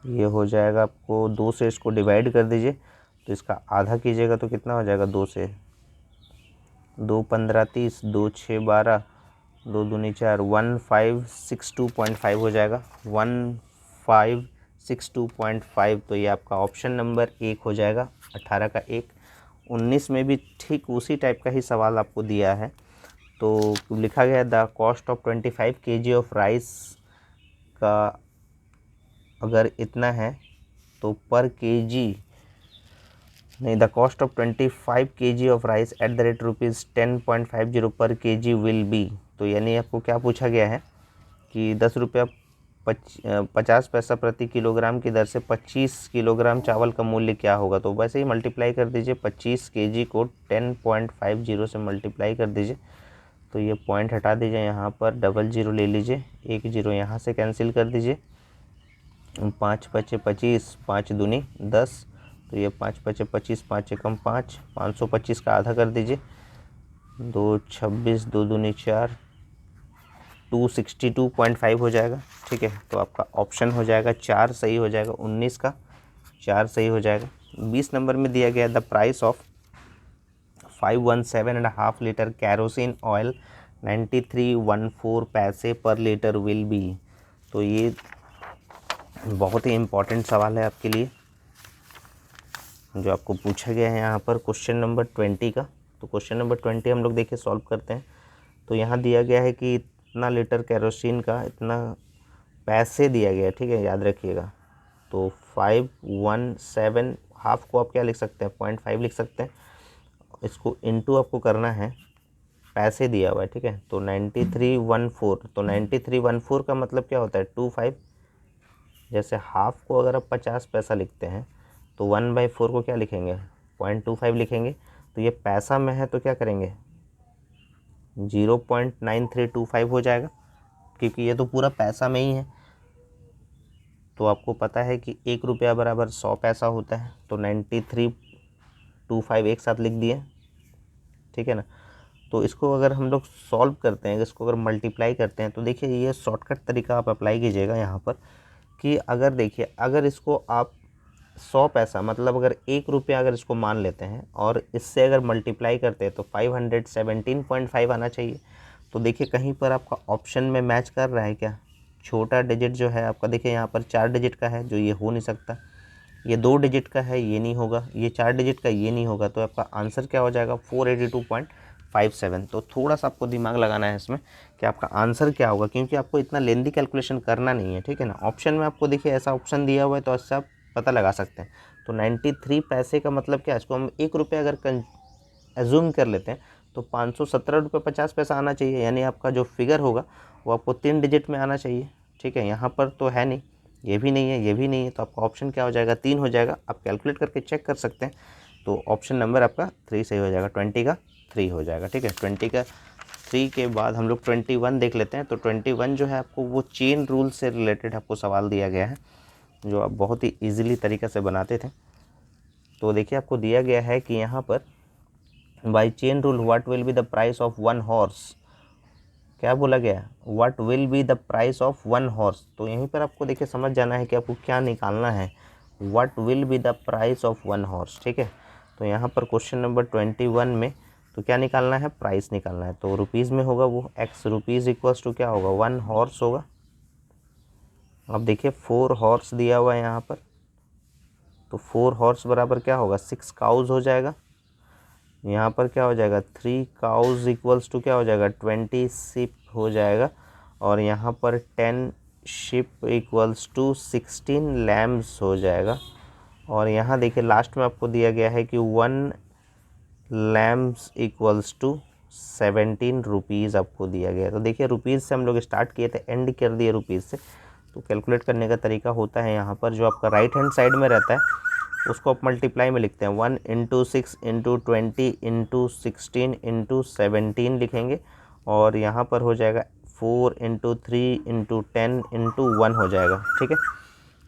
Speaker 1: ये हो जाएगा आपको। 2 से इसको डिवाइड कर दीजिए, तो इसका आधा कीजिएगा तो कितना हो जाएगा, 2 से 2 15 30, 2 6 12, 2 दूनी 4, 1562.5 हो जाएगा, 1562.5। तो ये आपका ऑप्शन नंबर 1 हो जाएगा, 18 का 1। 19 में भी ठीक उसी टाइप का ही सवाल आपको दिया है, तो लिखा गया the cost of 25 kg of rice का अगर इतना है तो पर केजी नहीं, the cost of 25 kg of rice at the rate ₹10.50 पर केजी विल बी। तो यानी आपको क्या पूछा गया है कि 10 रुपया 50 पैसा प्रति किलोग्राम की दर से 25 किलोग्राम चावल का मूल्य क्या होगा। तो वैसे ही मल्टीप्लाई कर दीजिए, 25 केजी को 10.50 से मल्टीप्लाई कर दीजिए। तो ये पॉइंट हटा दीजिए, यहाँ पर डबल जीरो ले लीजिए, एक जीरो यहाँ से कैंसिल कर दीजिए। 5 पचे 25, 5 दूनी 10, तो ये 5 पचे 25, 5 एकम 5, 525 का आधा कर दीजिए। 2 26, 2 दूनी 4, 262.5 हो जाएगा। ठीक है, तो आपका ऑप्शन हो जाएगा 4 सही हो जाएगा, 19 का 4 सही हो जाएगा। 20 नंबर में दिया गया the price of 517.5 litre kerosene oil 9314 पैसे पर लीटर विल बी। तो ये बहुत ही इम्पोर्टेंट सवाल है आपके लिए जो आपको पूछा गया है यहाँ पर क्वेश्चन नंबर 20 का। तो क्वेश्चन नंबर 20 हम लोग देखिए सॉल्व करते हैं। तो यहाँ दिया गया है कि इतना लीटर कैरोसिन का इतना पैसे दिया गया है, ठीक है, याद रखिएगा। तो 517 हाफ को आप क्या लिख सकते हैं, 0.5 लिख सकते हैं। इसको इनटू आपको करना है, पैसे दिया हुआ है, ठीक है। तो 9314, तो 9314 का मतलब क्या होता है 25। जैसे हाफ को अगर आप 50 पैसा लिखते हैं तो 1/4 को क्या लिखेंगे 0.25 लिखेंगे। तो ये पैसा में है तो क्या करेंगे 0.9325 हो जाएगा, क्योंकि ये तो पूरा पैसा में ही है। तो आपको पता है कि 1 रुपया बराबर 100 पैसा होता है। तो 9325 एक साथ लिख दिए, ठीक है ना। तो इसको अगर हम लोग सॉल्व करते हैं, इसको अगर मल्टीप्लाई करते हैं, तो देखिए ये शॉर्टकट तरीका आप अप्लाई कीजिएगा यहाँ पर कि अगर देखिए अगर इसको आप 100 पैसा मतलब अगर 1 रुपया अगर इसको मान लेते हैं और इससे अगर मल्टीप्लाई करते हैं तो 517.5 आना चाहिए। तो देखिए कहीं पर आपका ऑप्शन में मैच कर रहा है क्या, छोटा डिजिट जो है आपका देखिए यहाँ पर 4 डिजिट का है जो ये हो नहीं सकता, ये 2 डिजिट का है ये नहीं होगा, ये 4 डिजिट का ये नहीं होगा। तो आपका आंसर क्या हो जाएगा 482.57। तो थोड़ा सा आपको दिमाग लगाना है इसमें कि आपका आंसर क्या होगा, क्योंकि आपको इतना लेंदी कैलकुलेशन करना नहीं है, ठीक है ना। ऑप्शन में आपको देखिए ऐसा ऑप्शन दिया हुआ है तो इससे आप पता लगा सकते हैं। तो 93 पैसे का मतलब क्या है, इसको हम 1 रुपये अगर एज्यूम कर लेते हैं तो 517.50 आना चाहिए, यानी आपका जो फिगर होगा वो आपको 3 डिजिट में आना चाहिए, ठीक है। यहाँ पर तो है नहीं, ये भी नहीं है, ये भी नहीं है, तो आपका ऑप्शन क्या हो जाएगा 3 हो जाएगा। आप कैलकुलेट करके चेक कर सकते हैं। तो ऑप्शन नंबर आपका 3 सही हो जाएगा, 20 का 3 हो जाएगा, ठीक है। 20 का 3 के बाद हम लोग 21 देख लेते हैं। तो 21 जो है आपको वो चेन रूल से रिलेटेड आपको सवाल दिया गया है जो आप बहुत ही ईजिली तरीके से बनाते थे। तो देखिए आपको दिया गया है कि यहाँ पर by chain rule what will be the price of 1 horse, क्या बोला गया what will be the price of 1 horse. तो यहीं पर आपको देखिए समझ जाना है कि आपको क्या निकालना है, what will be the price of 1 horse, ठीक है। तो यहाँ पर क्वेश्चन नंबर 21 में तो क्या निकालना है, प्राइस निकालना है। तो रुपीज़ में होगा वो x रुपीज़ इक्वल्स टू क्या होगा 1 हॉर्स होगा। अब देखिए 4 हॉर्स दिया हुआ है यहाँ पर, तो 4 हॉर्स बराबर क्या होगा 6 काउज हो जाएगा। यहाँ पर क्या हो जाएगा 3 काउज इक्वल्स टू क्या हो जाएगा 20 शिप हो जाएगा। और यहाँ पर 10 शिप इक्वल्स टू 16 लैम्स हो जाएगा। और यहाँ देखिए लास्ट में आपको दिया गया है कि 1 लैम्स इक्वल्स टू 17 रुपीज़ आपको दिया गया है। तो देखिए रुपीज़ से हम लोग स्टार्ट किए थे, एंड कर दिए रुपीज़ से। तो कैलकुलेट करने का तरीका होता है यहाँ पर जो आपका राइट हैंड साइड में रहता है उसको आप मल्टीप्लाई में लिखते हैं, 1 × 6 × 20 × 16 × 17 लिखेंगे। और यहाँ पर हो जाएगा 4 × 3 × 10 × 1 हो जाएगा, ठीक है।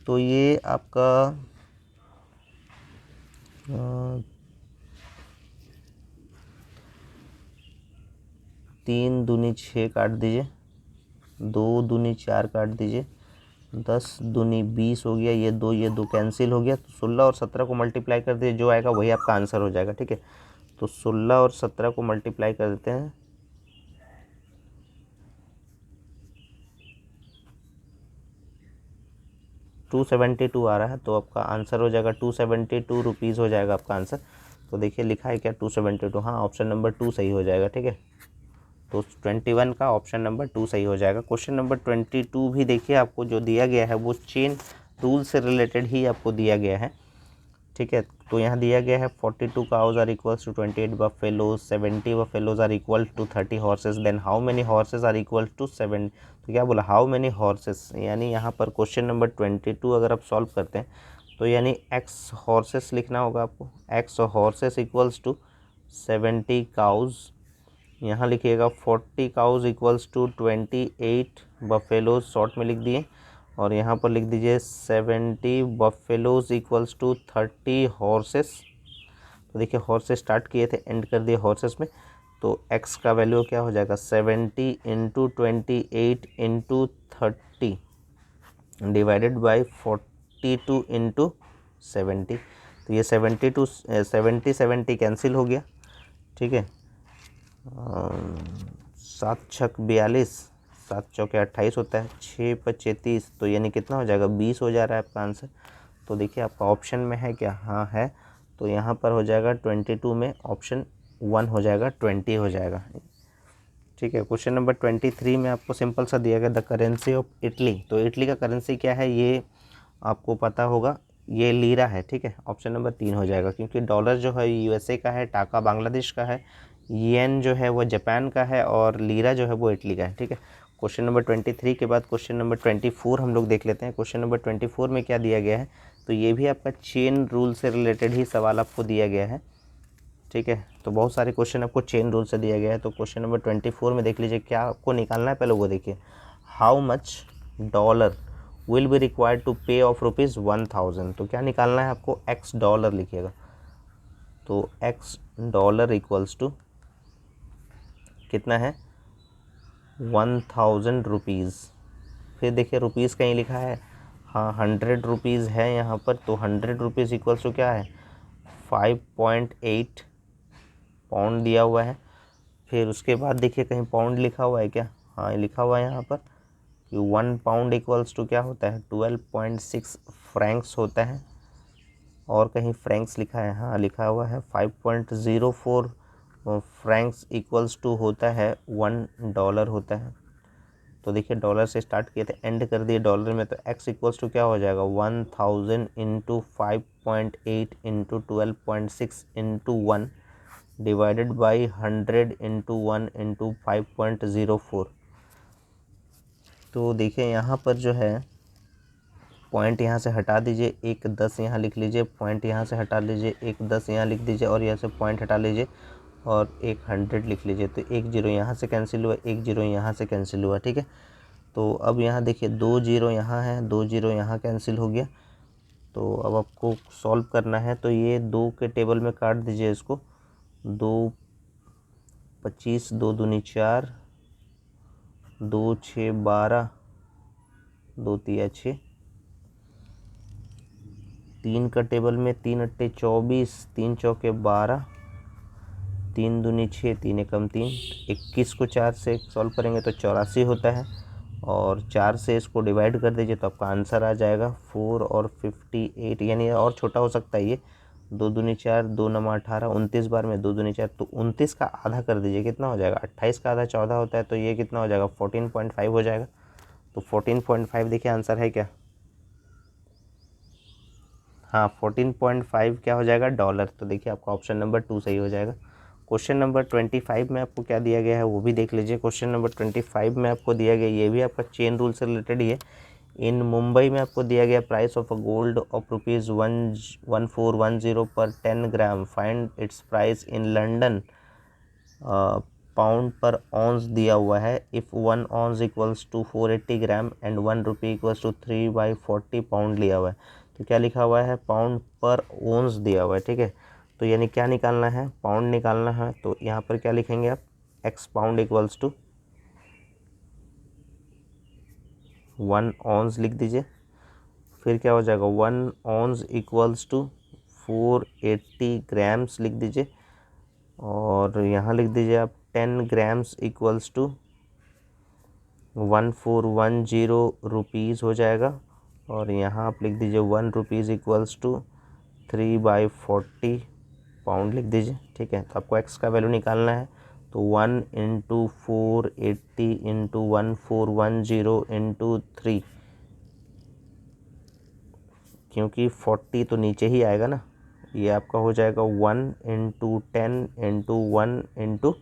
Speaker 1: तो ये आपका 3 दूनी 6 काट दीजिए, 2 दूनी 4 काट दीजिए, 10 दूनी 20 हो गया, ये 2 कैंसिल हो गया। तो 16 और 17 को मल्टीप्लाई कर दीजिए, जो आएगा वही आपका आंसर हो जाएगा, ठीक है। तो 16 और 17 को मल्टीप्लाई कर देते हैं, $272 आ रहा है। तो आपका आंसर हो जाएगा 272 रुपीज़ हो जाएगा आपका आंसर। तो देखिए लिखा है क्या 272, हाँ ऑप्शन नंबर 2 सही हो जाएगा, ठीक है। तो 21 का ऑप्शन नंबर 2 सही हो जाएगा। क्वेश्चन नंबर 22 भी देखिए आपको जो दिया गया है वो चेन रूल से रिलेटेड ही आपको दिया गया है। ठीक है। तो यहाँ दिया गया है 42 cows are equals to 28 buffaloes, 70 buffaloes are equal to 30 horses, then how many horses are equal to 7। तो क्या बोला, हाउ मेनी हॉर्सेस, यानी यहाँ पर क्वेश्चन नंबर 22 अगर आप सॉल्व करते हैं तो यानी एक्स हॉर्सेस लिखना होगा आपको, X horses equals to 70 cows, यहाँ लिखिएगा 40 cows equals to 28 buffaloes, short में लिख दिए, और यहाँ पर लिख दीजिए 70 बफेलोज इक्वल्स टू 30 हॉर्सेस। तो देखिए हॉर्सेस स्टार्ट किए थे, एंड कर दिए हॉर्सेस में, तो एक्स का वैल्यू क्या हो जाएगा 70 into 28 into 30 divided by 42 into 70। तो ये 70 कैंसिल हो गया, ठीक है। 7 छक 42, 7 चौके 28 होता है, 6 पच्चे 30, तो यानी कितना हो जाएगा 20 हो जा रहा है आपका आंसर। तो देखिए आपका ऑप्शन में है क्या, हाँ है, तो यहाँ पर हो जाएगा 22 में ऑप्शन 1 हो जाएगा, 20 हो जाएगा, ठीक है। क्वेश्चन नंबर 23 में आपको सिंपल सा दिया गया द करेंसी ऑफ इटली। तो इटली का करेंसी क्या है ये आपको पता होगा, ये लीरा है, ठीक है। ऑप्शन नंबर 3 हो जाएगा, क्योंकि डॉलर जो है यूएसए का है, टाका बांग्लादेश का है, येन जो है वो जापान का है, और लीरा जो है वो इटली का है, ठीक है। क्वेश्चन नंबर 23 के बाद क्वेश्चन नंबर 24 हम लोग देख लेते हैं। क्वेश्चन नंबर 24 में क्या दिया गया है, तो ये भी आपका चेन रूल से रिलेटेड ही सवाल आपको दिया गया है, ठीक है। तो बहुत सारे क्वेश्चन आपको चेन रूल से दिया गया है। तो क्वेश्चन नंबर 24 में देख लीजिए क्या आपको निकालना है, पहले वो देखिए, how much dollar will be required to pay of ₹1000। तो क्या निकालना है आपको, एक्स डॉलर लिखिएगा, तो एक्स डॉलर इक्वल्स टू कितना है 1000 रुपीज़। फिर देखिए रुपीज़ कहीं लिखा है, हाँ 100 रुपीज़ है यहाँ पर, तो 100 रुपीज़ इक्वल्स टू क्या है 5.8 पाउंड दिया हुआ है। फिर उसके बाद देखिए कहीं पाउंड लिखा हुआ है क्या, हाँ लिखा हुआ है यहाँ पर कि 1 पाउंड इक्वल्स टू क्या होता है 12.6 फ्रैंक्स होता है, और कहीं फ्रैंक्स लिखा है, हाँ लिखा हुआ है 5.04 फ्रैंक्स इक्वल्स टू होता है $1 होता है। तो देखिए डॉलर से स्टार्ट किए थे, एंड कर दिए डॉलर में, तो एक्स इक्वल्स टू क्या हो जाएगा 1000 into 5.8 into 12.6 into 1 divided by 100 into 1 into 5.04। तो देखिए यहाँ पर जो है पॉइंट यहाँ से हटा दीजिए, 1 10 यहाँ लिख लीजिए, पॉइंट यहाँ से हटा लीजिए, 1 10 यहाँ लिख दीजिए, और यहाँ से पॉइंट हटा लीजिए और 100 लिख लीजिए। तो 1 0 यहाँ से कैंसिल हुआ, 1 0 यहाँ से कैंसिल हुआ, ठीक है। तो अब यहाँ देखिए 2 0 यहाँ है, 2 0 यहाँ कैंसिल हो गया। तो अब आपको सॉल्व करना है, तो ये 2 के टेबल में काट दीजिए इसको, 2 25, 2 दूनी 4, 2 6 12, 2 तिया 6, 3 का टेबल में 3 अट्टे 24, 3 चौके 12, 3 दूनी 6, 3 एकम 3, 21 को 4 से सॉल्व करेंगे तो 84 होता है, और 4 से इसको डिवाइड कर दीजिए तो आपका आंसर आ जाएगा 4 और 58, यानी और छोटा हो सकता है ये, 2 दूनी 4, 2 नमा 18, 29 बार में 2 दूनी 4, तो 29 का आधा कर दीजिए, कितना हो जाएगा 28 का आधा 14 होता है, तो ये कितना हो जाएगा 14.5 हो जाएगा। तो 14.5 देखिए आंसर है क्या, हाँ 14.5 क्या हो जाएगा डॉलर। तो देखिए आपका ऑप्शन नंबर 2 सही हो जाएगा। क्वेश्चन नंबर 25 में आपको क्या दिया गया है वो भी देख लीजिए। क्वेश्चन नंबर 25 में आपको दिया गया, ये भी आपका चेन रूल से रिलेटेड ही है। इन मुंबई में आपको दिया गया price of a gold of ₹1410 per 10 gram, find its price in London pound per ounce दिया हुआ है। If 1 ounce equals to 480 gram and 1 rupee equals to 3/40 pound लिया हुआ है। तो क्या लिखा हुआ है पाउंड पर ओंस दिया हुआ है, ठीक है। तो यानी क्या निकालना है, पाउंड निकालना है, तो यहाँ पर क्या लिखेंगे आप एक्स पाउंड इक्वल्स टू 1 ऑन्स लिख दीजिए, फिर क्या हो जाएगा 1 ऑन्स इक्वल्स टू 480 ग्राम्स लिख दीजिए, और यहाँ लिख दीजिए आप 10 ग्राम्स इक्वल्स टू 1410 रुपीज़ हो जाएगा, और यहाँ आप लिख दीजिए 1 रुपीज़ इक्वल्स टू 3/40 पाउंड लिख दीजिए, ठीक है। तो आपको एक्स का वैल्यू निकालना है, तो 1 इंटू 480 इंटू 1410 इंटू 3, क्योंकि 40 तो नीचे ही आएगा ना, ये आपका हो जाएगा 1 इंटू 10 इंटू 1 इंटू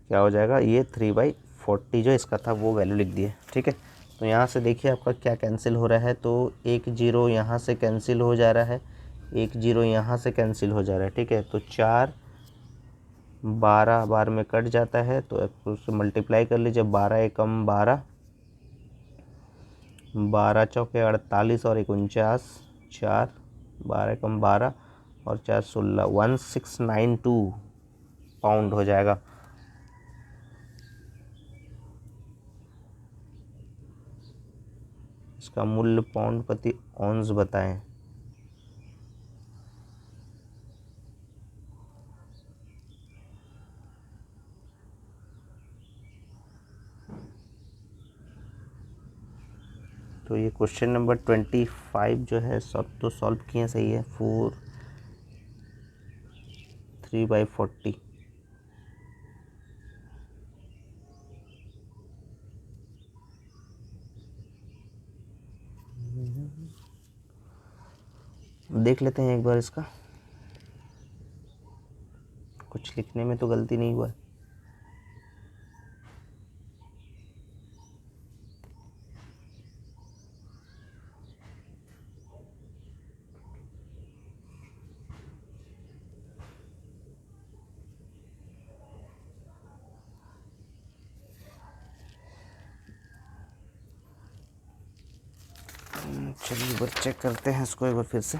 Speaker 1: क्या हो जाएगा, ये 3/40 जो इसका था वो वैल्यू लिख दिए। ठीक है, तो यहाँ से देखिए आपका क्या कैंसिल हो रहा है, तो एक जीरो यहाँ से कैंसिल हो जा रहा है, एक जीरो यहाँ से कैंसिल हो जा रहा है। ठीक है, तो 4 12 बार में कट जाता है, तो उससे मल्टीप्लाई कर लीजिए, 12 एकम 12, 12 चौके 48 और 49, 4 12 एकम 12 और 4 16, 1692 पाउंड हो जाएगा। इसका मूल्य पाउंड प्रति औंस बताएं। तो ये क्वेश्चन नंबर 25 जो है सब तो सॉल्व किए सही है। 4 3/40 देख लेते हैं एक बार इसका, कुछ लिखने में तो गलती नहीं हुआ है। चलिए एक बार चेक करते हैं इसको एक बार फिर से।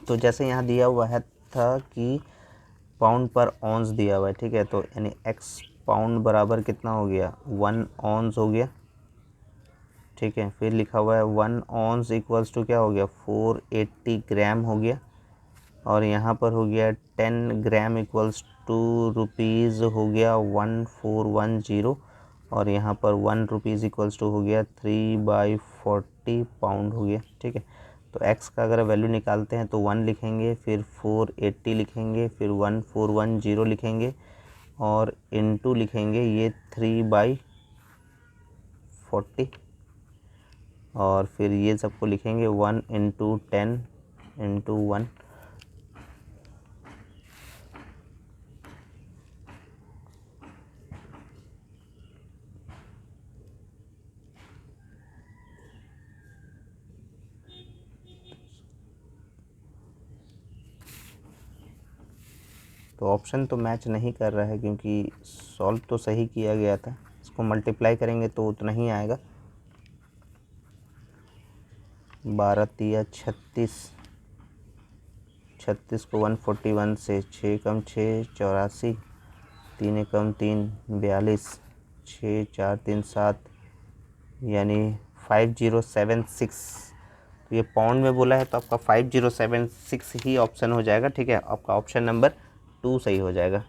Speaker 1: तो जैसे यहाँ दिया हुआ है था कि पाउंड पर औंस दिया हुआ है। ठीक है, तो यानी x पाउंड बराबर कितना हो गया, 1 औंस हो गया। ठीक है, फिर लिखा हुआ है 1 औंस इक्वल्स टू क्या हो गया, 480 ग्राम हो गया। और यहाँ पर हो गया 10 ग्राम इक्वल्स टू रुपीज़ हो गया 1410। और यहाँ पर 1 रुपीज़ इक्वल्स टू हो गया 3/40 पाउंड हो गया। ठीक है, तो x का अगर वैल्यू निकालते हैं तो 1 लिखेंगे, फिर 480 लिखेंगे, फिर 1410 लिखेंगे और इनटू लिखेंगे ये 3/40 और फिर ये सबको लिखेंगे 1 इंटू 10 इंटू 1। तो ऑप्शन तो मैच नहीं कर रहा है क्योंकि सॉल्व तो सही किया गया था। इसको मल्टीप्लाई करेंगे तो उतना ही आएगा। 12 तिया 36, 36 को 141 से 6 कम 6 84, 3 एकम 3 42, 6 4 3 7 यानी 5076। तो ये पाउंड में बोला है तो आपका 5076 ही ऑप्शन हो जाएगा। ठीक है, आपका ऑप्शन नंबर 2 सही हो जाएगा,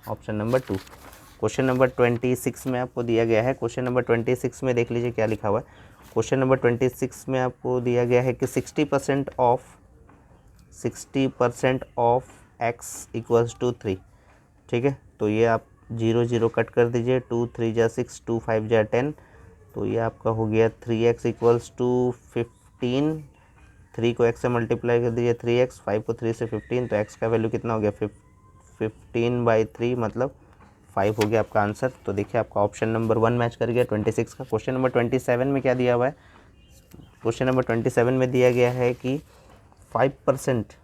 Speaker 1: ऑप्शन नंबर 2। क्वेश्चन नंबर 26 में आपको दिया गया है। क्वेश्चन नंबर 26 में देख लीजिए क्या लिखा हुआ है। क्वेश्चन नंबर 26 में आपको दिया गया है कि 60% ऑफ x इक्वल्स टू 3। ठीक है, तो ये आप 0 0 कट कर दीजिए, 2 3 जा 6, 2 5 जा 10, तो ये आपका हो गया 3x इक्वल्स टू 15। 3 को x से मल्टीप्लाई कर दीजिए 3x, 5 को 3 से 15, तो x का वैल्यू कितना हो गया 15/3 मतलब 5 हो गया आपका आंसर। तो देखिए आपका ऑप्शन नंबर 1 मैच कर गया 26 का। क्वेश्चन नंबर 27 में क्या दिया हुआ है, क्वेश्चन नंबर 27 में दिया गया है कि 5%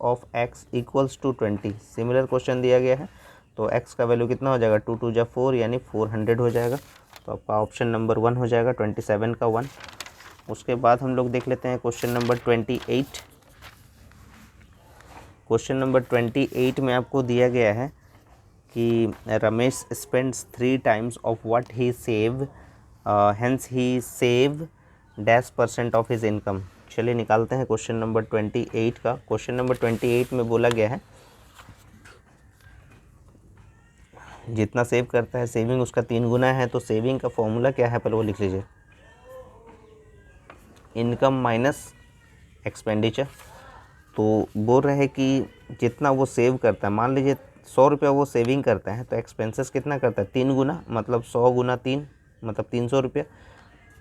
Speaker 1: of x equals to 20। Similar question दिया गया है, तो x का वैल्यू कितना हो जाएगा, 2 2 जा 4 यानी 400 हो जाएगा। तो आपका ऑप्शन नंबर 1 हो जाएगा, 27 का 1। उसके बाद हम लोग देख लेते हैं क्वेश्चन नंबर 28। क्वेश्चन नंबर 28 में आपको दिया गया है कि Ramesh spends 3 times of what he save, hence he save %% of his income. चलिए निकालते हैं क्वेश्चन नंबर 28 का। क्वेश्चन नंबर 28 में बोला गया है जितना सेव करता है सेविंग उसका 3 गुना है। तो सेविंग का फॉर्मूला क्या है पहले वो लिख लीजिए, इनकम माइनस एक्सपेंडिचर। तो बोल रहे हैं कि जितना वो सेव करता है, मान लीजिए 100 रुपया वो सेविंग करता है, तो एक्सपेंसेस कितना करता है 3 गुना, मतलब 100 गुना 3 मतलब 300 रुपया।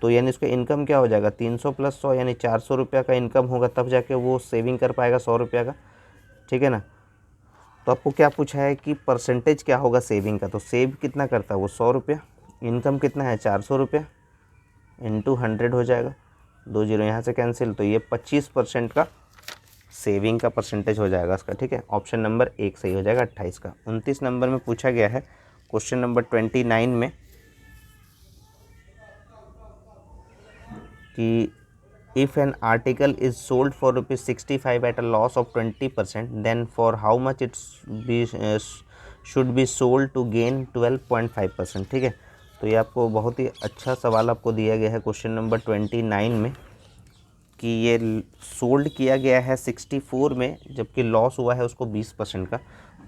Speaker 1: तो यानी उसका इनकम क्या हो जाएगा 300 प्लस 100 यानी 400 रुपये का इनकम होगा, तब जाके वो सेविंग कर पाएगा 100 रुपये का, ठीक है ना। तो आपको क्या पूछा है कि परसेंटेज क्या होगा सेविंग का, तो सेव कितना करता है वो 100 रुपया, इनकम कितना है 400 रुपया, इंटू 100 हो जाएगा, 2 जीरो यहाँ से कैंसिल, तो ये 25% का सेविंग का परसेंटेज हो जाएगा इसका, ठीक है। ऑप्शन नंबर 1 सही हो जाएगा 28 का। 29 नंबर में पूछा गया है क्वेश्चन नंबर 29 में कि if an article is sold for ₹65 at a loss of 20%, then for how much its should be sold to gain 12.5%, ठीक है। तो ये आपको बहुत ही अच्छा सवाल आपको दिया गया है क्वेश्चन नंबर 29 में कि ये सोल्ड किया गया है 64 में, जबकि लॉस हुआ है उसको 20% का,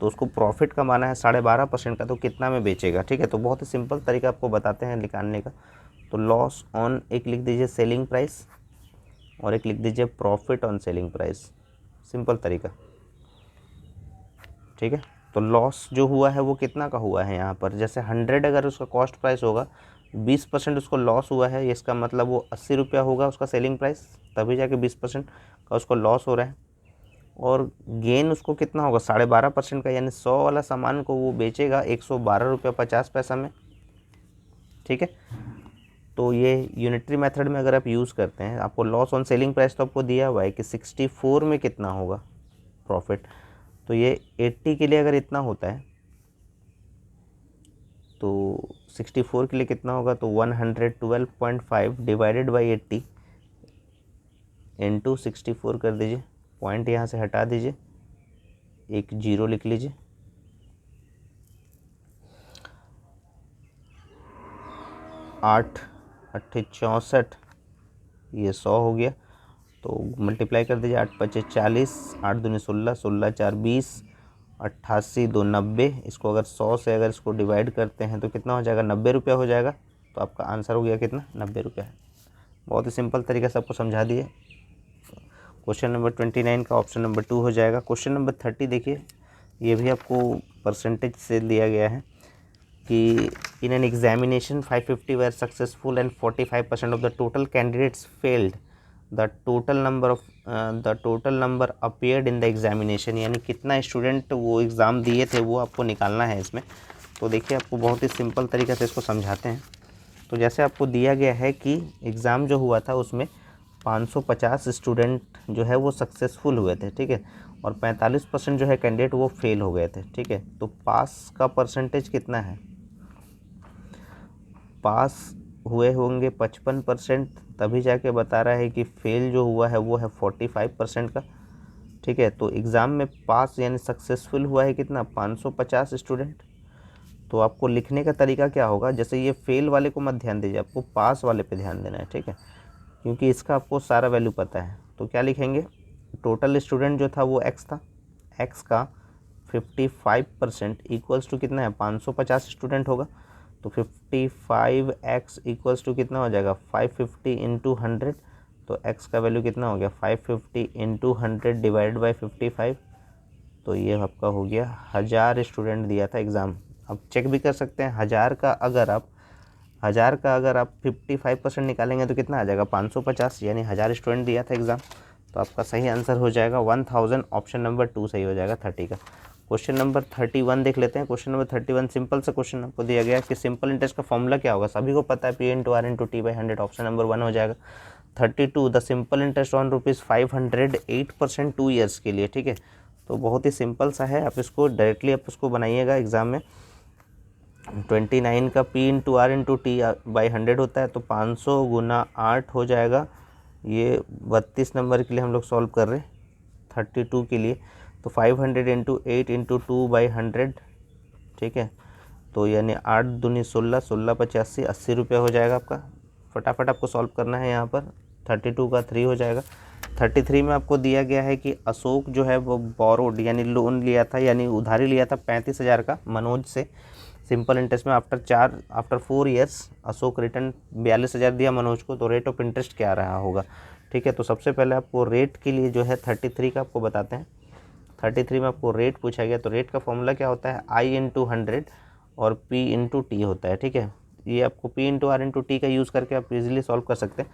Speaker 1: तो उसको प्रॉफिट कमाना है 12.5% का, तो कितना में बेचेगा, ठीक है। तो बहुत ही सिंपल तरीका आपको बताते हैं निकालने का। तो लॉस ऑन, एक लिख दीजिए सेलिंग प्राइस और एक लिख दीजिए profit on selling price, simple तरीका, ठीक है। तो लॉस जो हुआ है वो कितना का हुआ है यहाँ पर, जैसे 100 अगर उसका कॉस्ट प्राइस होगा, 20% उसको लॉस हुआ है, इसका मतलब वो 80 रुपया होगा उसका सेलिंग प्राइस, तभी जाके 20% का उसको लॉस हो रहा है। और गेन उसको कितना होगा 12.5% का, यानी 100 वाला सामान को वो बेचेगा 112 रुपया 50 पैसा में, ठीक है। तो ये यूनिटरी मेथड में अगर आप यूज़ करते हैं, आपको लॉस ऑन सेलिंग प्राइस तो आपको दिया हुआ है कि 64 में कितना होगा प्रॉफिट, तो ये 80 के लिए अगर इतना होता है तो 64 के लिए कितना होगा, तो 112.5 डिवाइडेड बाई 80 इंटू 64 कर दीजिए, पॉइंट यहाँ से हटा दीजिए, एक जीरो लिख लीजिए, 8 8 64, ये 100 हो गया, तो मल्टीप्लाई कर दीजिए, 8 5 40, 8 दूनी 16, 16 4 20, 88 2 90, इसको अगर 100 से अगर इसको डिवाइड करते हैं तो कितना हो जाएगा 90 रुपया हो जाएगा। तो आपका आंसर हो गया कितना 90 रुपया है। बहुत ही सिंपल तरीके से आपको समझा दिए। क्वेश्चन नंबर 29 का ऑप्शन नंबर 2 हो जाएगा। क्वेश्चन नंबर 30 देखिए, ये भी आपको परसेंटेज से दिया गया है कि in an examination 550 were successful and 45% of the total candidates failed, the total number appeared in the examination, यानी कितना स्टूडेंट वो एग्ज़ाम दिए थे वो आपको निकालना है इसमें। तो देखिए आपको बहुत ही सिंपल तरीके से इसको समझाते हैं। तो जैसे आपको दिया गया है कि एग्ज़ाम जो हुआ था उसमें 550 स्टूडेंट जो है वो सक्सेसफुल हुए थे, ठीक है, और 45% जो है कैंडिडेट वो फेल हो गए थे, ठीक है। तो पास का परसेंटेज कितना है, पास हुए होंगे 55%, तभी जाके बता रहा है कि फेल जो हुआ है वो है 45% का, ठीक है। तो एग्ज़ाम में पास यानी सक्सेसफुल हुआ है कितना 550 स्टूडेंट। तो आपको लिखने का तरीका क्या होगा, जैसे ये फेल वाले को मत ध्यान दीजिए, आपको पास वाले पे ध्यान देना है, ठीक है, क्योंकि इसका आपको सारा वैल्यू पता है। तो क्या लिखेंगे, टोटल स्टूडेंट जो था वो एक्स था, एक्स का 55% इक्वल्स टू कितना है 550 स्टूडेंट होगा, तो 55x इक्वल्स टू कितना हो जाएगा 550 इंटू 100, तो x का वैल्यू कितना हो गया 550 इंटू 100 डिवाइड बाई 55, तो ये आपका हो गया 1000 स्टूडेंट दिया था एग्ज़ाम। अब चेक भी कर सकते हैं, 1000 का अगर आप 55% निकालेंगे तो कितना आ जाएगा 550, यानी 1000 स्टूडेंट दिया था एग्ज़ाम। तो आपका सही आंसर हो जाएगा 1000, ऑप्शन नंबर 2 सही हो जाएगा 30 का। क्वेश्चन नंबर 31 देख लेते हैं। क्वेश्चन नंबर 31 सिंपल सा क्वेश्चन आपको दिया गया है कि सिंपल इंटरेस्ट का फॉर्मूला क्या होगा, सभी को पता है P into R into T by 100, option number 1 हो जाएगा। 32 the simple interest on ₹500 8% 2 years के लिए, ठीक है। तो बहुत ही सिंपल सा है, आप इसको डायरेक्टली आप उसको बनाइएगा एग्ज़ाम में। 29 का P into R into T by 100 होता है, तो 500 गुना 8 हो जाएगा। ये 32 नंबर के लिए हम लोग सॉल्व कर रहे हैं, 32 के लिए तो 500 इंटू 8 इंटू 2 बाई 100, ठीक है। तो यानी 8 दूनी 16, 16 85, 80 रुपया हो जाएगा आपका। फटाफट आपको सॉल्व करना है यहाँ पर। 32 का 3 हो जाएगा। 33 में आपको दिया गया है कि अशोक जो है वो बोरोड यानी लोन लिया था, यानी उधारी लिया था 35,000 का मनोज से सिंपल इंटरेस्ट में। आफ्टर 4 ईयर्स अशोक रिटर्न 42,000 दिया मनोज को, तो रेट ऑफ इंटरेस्ट क्या रहा होगा, ठीक है। तो सबसे पहले आपको रेट के लिए जो है 33 का आपको बताते हैं। 33 में आपको रेट पूछा गया, तो रेट का फॉर्मूला क्या होता है I इंटू 100 और P इंटू टी होता है, ठीक है। ये आपको P into R into T का यूज़ करके आप इजीली सॉल्व कर सकते हैं।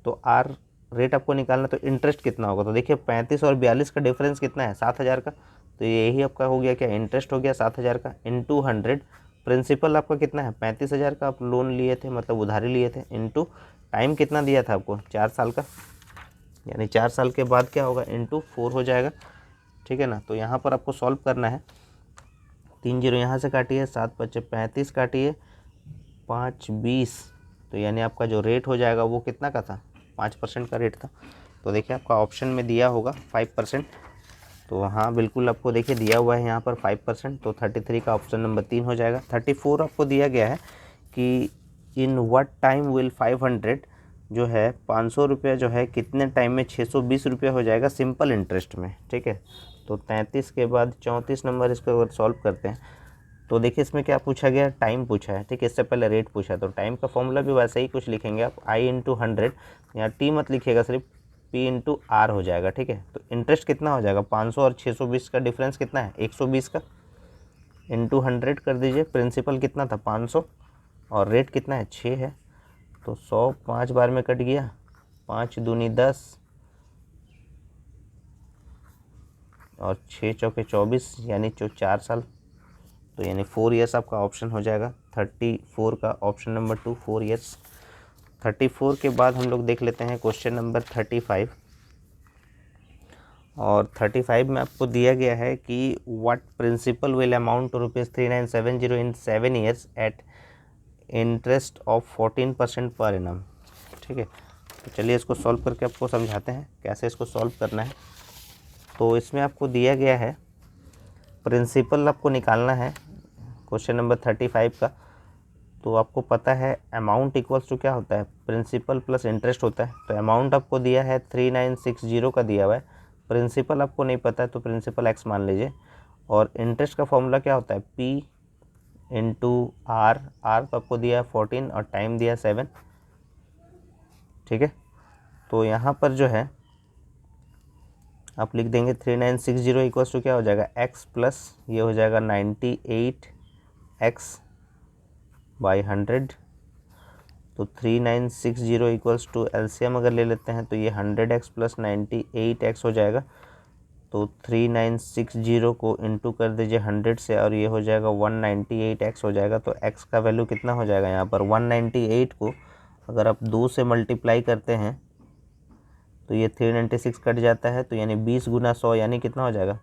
Speaker 1: तो आर रेट आपको निकालना, तो इंटरेस्ट कितना होगा, तो देखिए 35 और 42 का डिफरेंस कितना है, 7,000 का। तो यही आपका हो गया क्या, इंटरेस्ट हो गया 7,000 का इंटू 100। प्रिंसिपल आपका कितना है, 35,000 का आप लोन लिए थे, मतलब उधारी लिए थे, इंटू टाइम कितना दिया था आपको, 4 साल का, यानी 4 साल के बाद क्या होगा, इंटू 4 हो जाएगा। ठीक है ना। तो यहाँ पर आपको सॉल्व करना है, 3 जीरो यहाँ से काटिए, 7 पच्चे 35 काटिए, 5 20, तो यानी आपका जो रेट हो जाएगा वो कितना का था, 5% का रेट था। तो देखिए आपका ऑप्शन में दिया होगा 5%, तो हाँ बिल्कुल आपको देखिए दिया हुआ है यहाँ पर 5%, तो 33 का ऑप्शन नंबर 3 हो जाएगा। 34 आपको दिया गया है कि इन व्हाट टाइम विल 500 जो है 500 रुपये जो है कितने टाइम में 620 रुपये हो जाएगा सिंपल इंटरेस्ट में। ठीक है। तो 33 के बाद 34 नंबर इसको अगर सॉल्व करते हैं तो देखिए इसमें क्या पूछा गया, टाइम पूछा है। ठीक है, इससे पहले रेट पूछा, तो टाइम का फॉर्मूला भी वैसे ही कुछ लिखेंगे आप, आई इंटू 100, यहाँ टी मत लिखिएगा, सिर्फ पी इंटू आर हो जाएगा। ठीक है। तो इंटरेस्ट कितना हो जाएगा, 500 और 620 का डिफरेंस कितना है, 120 का, इंटू 100 कर दीजिए। प्रिंसिपल कितना था 500 और रेट कितना है 6 है, तो 100 5 बार में कट गया, 5 दूनी 10 और 6 चौके 24, यानी 4 साल, तो यानी 4 ईयर्स आपका ऑप्शन हो जाएगा 34 का, ऑप्शन नंबर 2 4 ईयर्स। 34 के बाद हम लोग देख लेते हैं क्वेश्चन नंबर 35, और 35 में आपको दिया गया है कि what principal will amount to ₹3970 in 7 years at interest of 14% per annum. ठीक है। तो चलिए इसको सॉल्व करके आपको समझाते हैं कैसे इसको सॉल्व करना है। तो इसमें आपको दिया गया है प्रिंसिपल आपको निकालना है क्वेश्चन नंबर 35 का। तो आपको पता है अमाउंट इक्वल्स टू क्या होता है, प्रिंसिपल प्लस इंटरेस्ट होता है। तो अमाउंट आपको दिया है 3960 का दिया हुआ है, प्रिंसिपल आपको नहीं पता है तो प्रिंसिपल एक्स मान लीजिए, और इंटरेस्ट का फॉर्मूला क्या होता है, पी इंटू आर, आर तो आपको दिया है 14 और टाइम दिया 7। ठीक है। तो यहाँ पर जो है आप लिख देंगे 3960 इक्वल्स टू क्या हो जाएगा, एक्स प्लस ये हो जाएगा 98x बाई 100। तो 3960 इक्वल्स टू एलसीएम अगर ले लेते हैं तो ये 100x प्लस 98x हो जाएगा। तो 3960 को इंटू कर दीजिए 100 से और ये हो जाएगा 198x हो जाएगा। तो x का वैल्यू कितना हो जाएगा यहाँ पर, 198 को अगर आप 2 से मल्टीप्लाई करते हैं तो ये 396 कट जाता है, तो यानी 20 गुना 100 यानी कितना हो जाएगा,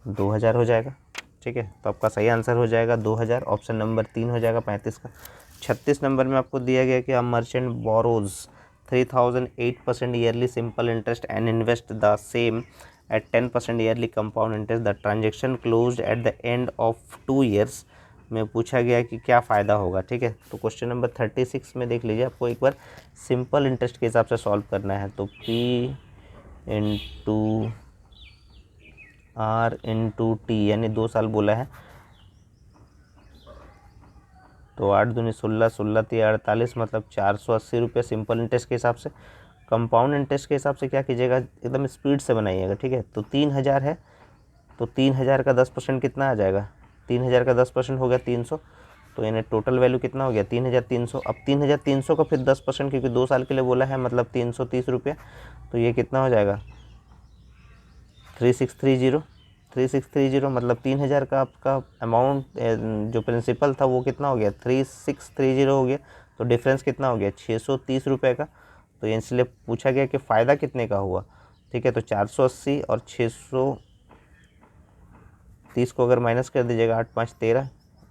Speaker 1: 2000 हो जाएगा। ठीक है। तो आपका सही आंसर हो जाएगा 2000, ऑप्शन नंबर 3 हो जाएगा 35 का। 36 नंबर में आपको दिया गया कि merchant borrows 3008% yearly simple interest and invest the same at 10% yearly compound interest, the transaction closed at the end of 2 years में पूछा गया कि क्या फ़ायदा होगा। ठीक है। तो क्वेश्चन नंबर 36 में देख लीजिए, आपको एक बार सिंपल इंटरेस्ट के हिसाब से सॉल्व करना है। तो P into R into T, यानी 2 साल बोला है, तो 8 दूनी 16, 16 3 48, मतलब 480 रुपये सिंपल इंटरेस्ट के हिसाब से। कंपाउंड इंटरेस्ट के हिसाब से क्या कीजिएगा, एकदम स्पीड से बनाइएगा। ठीक है। तो 3000 है, तो 3000 का 10% कितना आ जाएगा, 3000 का 10% हो गया 300, तो यानी टोटल वैल्यू कितना हो गया 3300। अब 3300 का फिर 10%, क्योंकि 2 साल के लिए बोला है, मतलब 330 रुपये, तो ये कितना हो जाएगा 3630 मतलब 3000 का आपका अमाउंट जो प्रिंसिपल था वो कितना हो गया 3630 हो गया। तो डिफरेंस कितना हो गया 630 रुपये का। तो ये इसलिए पूछा गया कि फ़ायदा कितने का हुआ। ठीक है। तो 480 और 630 को अगर माइनस कर दीजिएगा, 8 5 13,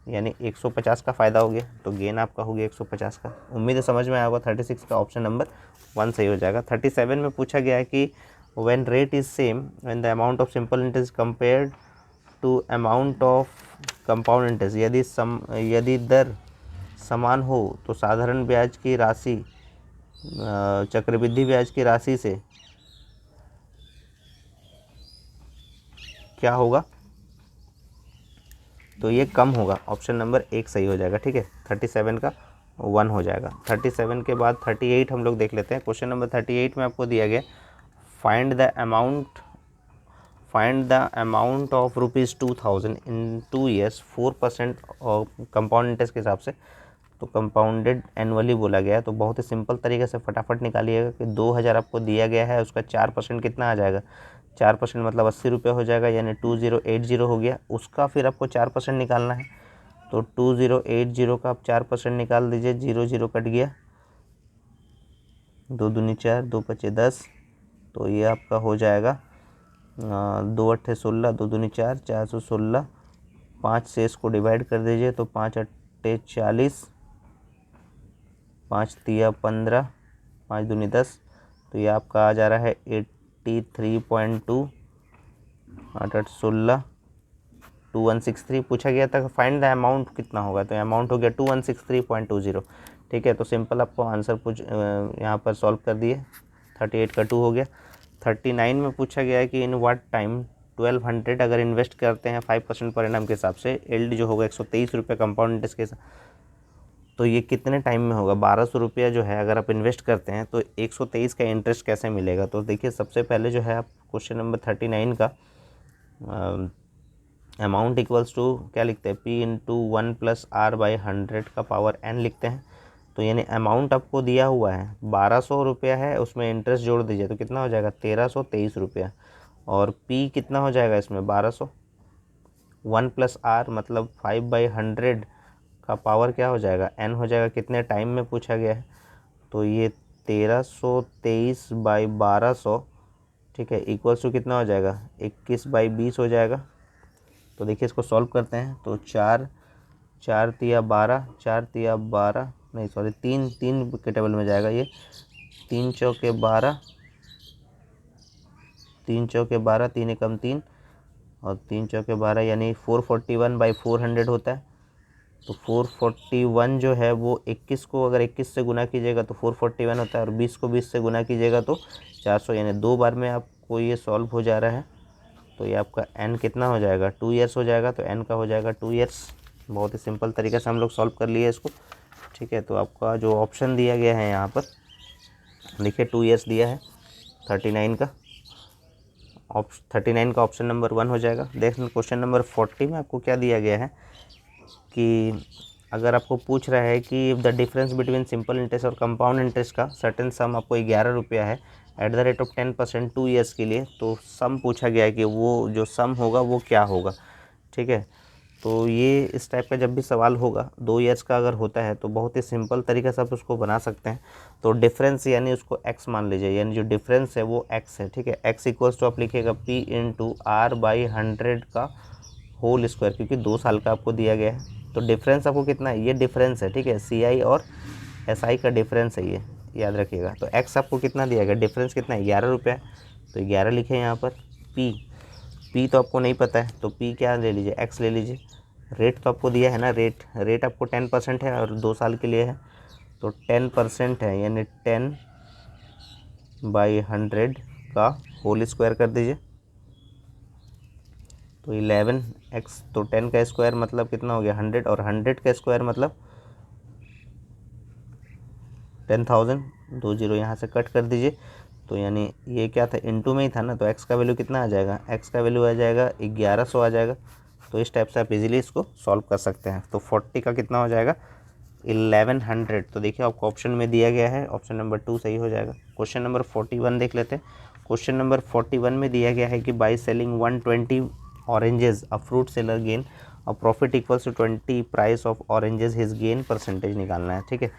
Speaker 1: यानी 150 का फ़ायदा हो गया। तो गेन आपका हो गया 150 का। उम्मीद है समझ में आया होगा। 36 का ऑप्शन नंबर 1 सही हो जाएगा। 37 में पूछा गया है कि when rate is same when the amount of simple interest compared to amount of compound interest, यदि दर समान हो तो साधारण ब्याज की राशि चक्रवृद्धि ब्याज की राशि से क्या होगा, तो ये कम होगा। ऑप्शन नंबर 1 सही हो जाएगा। ठीक है। 37 का 1 हो जाएगा। 37 के बाद 38 हम लोग देख लेते हैं। क्वेश्चन नंबर 38 में आपको दिया गया find the amount find the amount of ₹2000 in 2 years 4% और कंपाउंड इंटरेस्ट के हिसाब से, तो कंपाउंडेड एनुअली बोला गया है। तो बहुत ही सिंपल तरीके से फटाफट निकालिएगा कि 2000 आपको दिया गया है, उसका 4% कितना आ जाएगा, 4% मतलब 80 रुपये हो जाएगा, यानी 2080 हो गया। उसका फिर आपको 4% निकालना है, तो 2080 का आप 4% निकाल दीजिए, 0 0 कट गया, 2 दूनी 4, 2 पचे 10, तो ये आपका हो जाएगा 2 अट्ठे 16, 2 दूनी 4, 416, 5 से इसको डिवाइड कर दीजिए, तो 5 अट्ठे 40, 5 तिया 15, 5 दूनी 10, तो ये आपका आ जा रहा है 83.2, 8 8 16, 2163 पूछा गया था फाइंड द अमाउंट कितना होगा, तो अमाउंट हो गया 2163.20। ठीक है, तो सिंपल आपको आंसर यहाँ पर सॉल्व कर दिए, 38 का 2 हो गया। 39 में पूछा गया है कि इन व्हाट टाइम 1200 अगर इन्वेस्ट करते हैं 5% पर एनम के हिसाब से, एल्ड जो होगा 123 रुपये कंपाउंड इंटरेस्ट के साथ, तो ये कितने टाइम में होगा। 1200 रुपया जो है अगर आप इन्वेस्ट करते हैं तो 123 का इंटरेस्ट कैसे मिलेगा। तो देखिए सबसे पहले जो है आप क्वेश्चन नंबर 39 का अमाउंट इक्वल्स टू क्या लिखते हैं, P इंटू 1 + R/100 का पावर n लिखते हैं। तो यानी अमाउंट आपको दिया हुआ है 1200 रुपया है, उसमें इंटरेस्ट जोड़ दीजिए तो कितना हो जाएगा 1323 रुपया, और P कितना हो जाएगा इसमें 1200, 1 + R मतलब 5/100 का पावर क्या हो जाएगा n हो जाएगा, कितने टाइम में पूछा गया है, तो ये 1323/1200, ठीक है, इक्वल्स टू कितना हो जाएगा 21/20 हो जाएगा। तो देखिए इसको सॉल्व करते हैं, तो 4 4 तिया 12, 4 तिया 12 नहीं सॉरी 3 3 के टेबल में जाएगा ये, 3 चौके 12, 3 चौके 12, 3 एकम 3 और 3 चौके 12 यानी 441/400 होता है। तो 441 जो है वो 21 को अगर 21 से गुना कीजिएगा तो 441 होता है, और 20 को 20 से गुना कीजिएगा तो 400, यानी 2 बार में आपको ये सॉल्व हो जा रहा है। तो ये आपका n कितना हो जाएगा 2 ईयर्स हो जाएगा, तो n का हो जाएगा 2 ईयर्स। बहुत ही सिंपल तरीके से हम लोग सॉल्व कर लिए इसको। ठीक है, तो आपका जो ऑप्शन दिया गया है यहाँ पर देखिए 2 ईयर्स दिया है 39 का, 39 का ऑप्शन नंबर 1 हो जाएगा। देखिए क्वेश्चन नंबर 40 में आपको क्या दिया गया है कि अगर आपको पूछ रहा है कि the difference between simple interest और कंपाउंड इंटरेस्ट का सर्टेन सम आपको 11 रुपया है at the rate of 10% 2 years के लिए, तो सम पूछा गया है कि वो जो सम होगा वो क्या होगा। ठीक है, तो ये इस टाइप का जब भी सवाल होगा 2 ईयर्स का अगर होता है तो बहुत ही सिंपल तरीके से आप उसको बना सकते हैं। तो डिफरेंस यानी उसको x मान लीजिए, यानी जो डिफरेंस है वो x है। ठीक है, x इक्वल्स टू आप लिखिएगा P इंटू R/100 का होल स्क्वायर, क्योंकि 2 साल का आपको दिया गया है। तो डिफरेंस आपको कितना है, ये डिफरेंस है। ठीक है, CI और SI का डिफरेंस है ये, याद रखिएगा। तो x आपको कितना दिया गया, डिफरेंस कितना है 11 रुपये, तो 11 लिखे यहाँ पर। P तो आपको नहीं पता है, तो P क्या ले लीजिए, x ले लीजिए। रेट तो आपको दिया है ना, रेट आपको 10% है और 2 साल के लिए है, तो 10% है यानी 10/100 का होल स्क्वायर कर दीजिए, तो 11x, तो 10 का स्क्वायर मतलब कितना हो गया 100, और 100 का स्क्वायर मतलब 10,000, 2 जीरो यहाँ से कट कर दीजिए, तो यानी ये क्या था इनटू में ही था ना, तो x का वैल्यू कितना आ जाएगा, x का वैल्यू आ जाएगा 1100 आ जाएगा। तो इस टाइप से आप इजीली इसको सॉल्व कर सकते हैं। तो 40 का कितना हो जाएगा 1100, तो देखिए आपको ऑप्शन में दिया गया है, ऑप्शन नंबर 2 सही हो जाएगा। क्वेश्चन नंबर 41 देख लेते हैं। क्वेश्चन नंबर 41 में दिया गया है कि by selling 120 oranges a fruit seller gain a profit equals to 20 price of oranges his gain percentage निकालना है। ठीक है,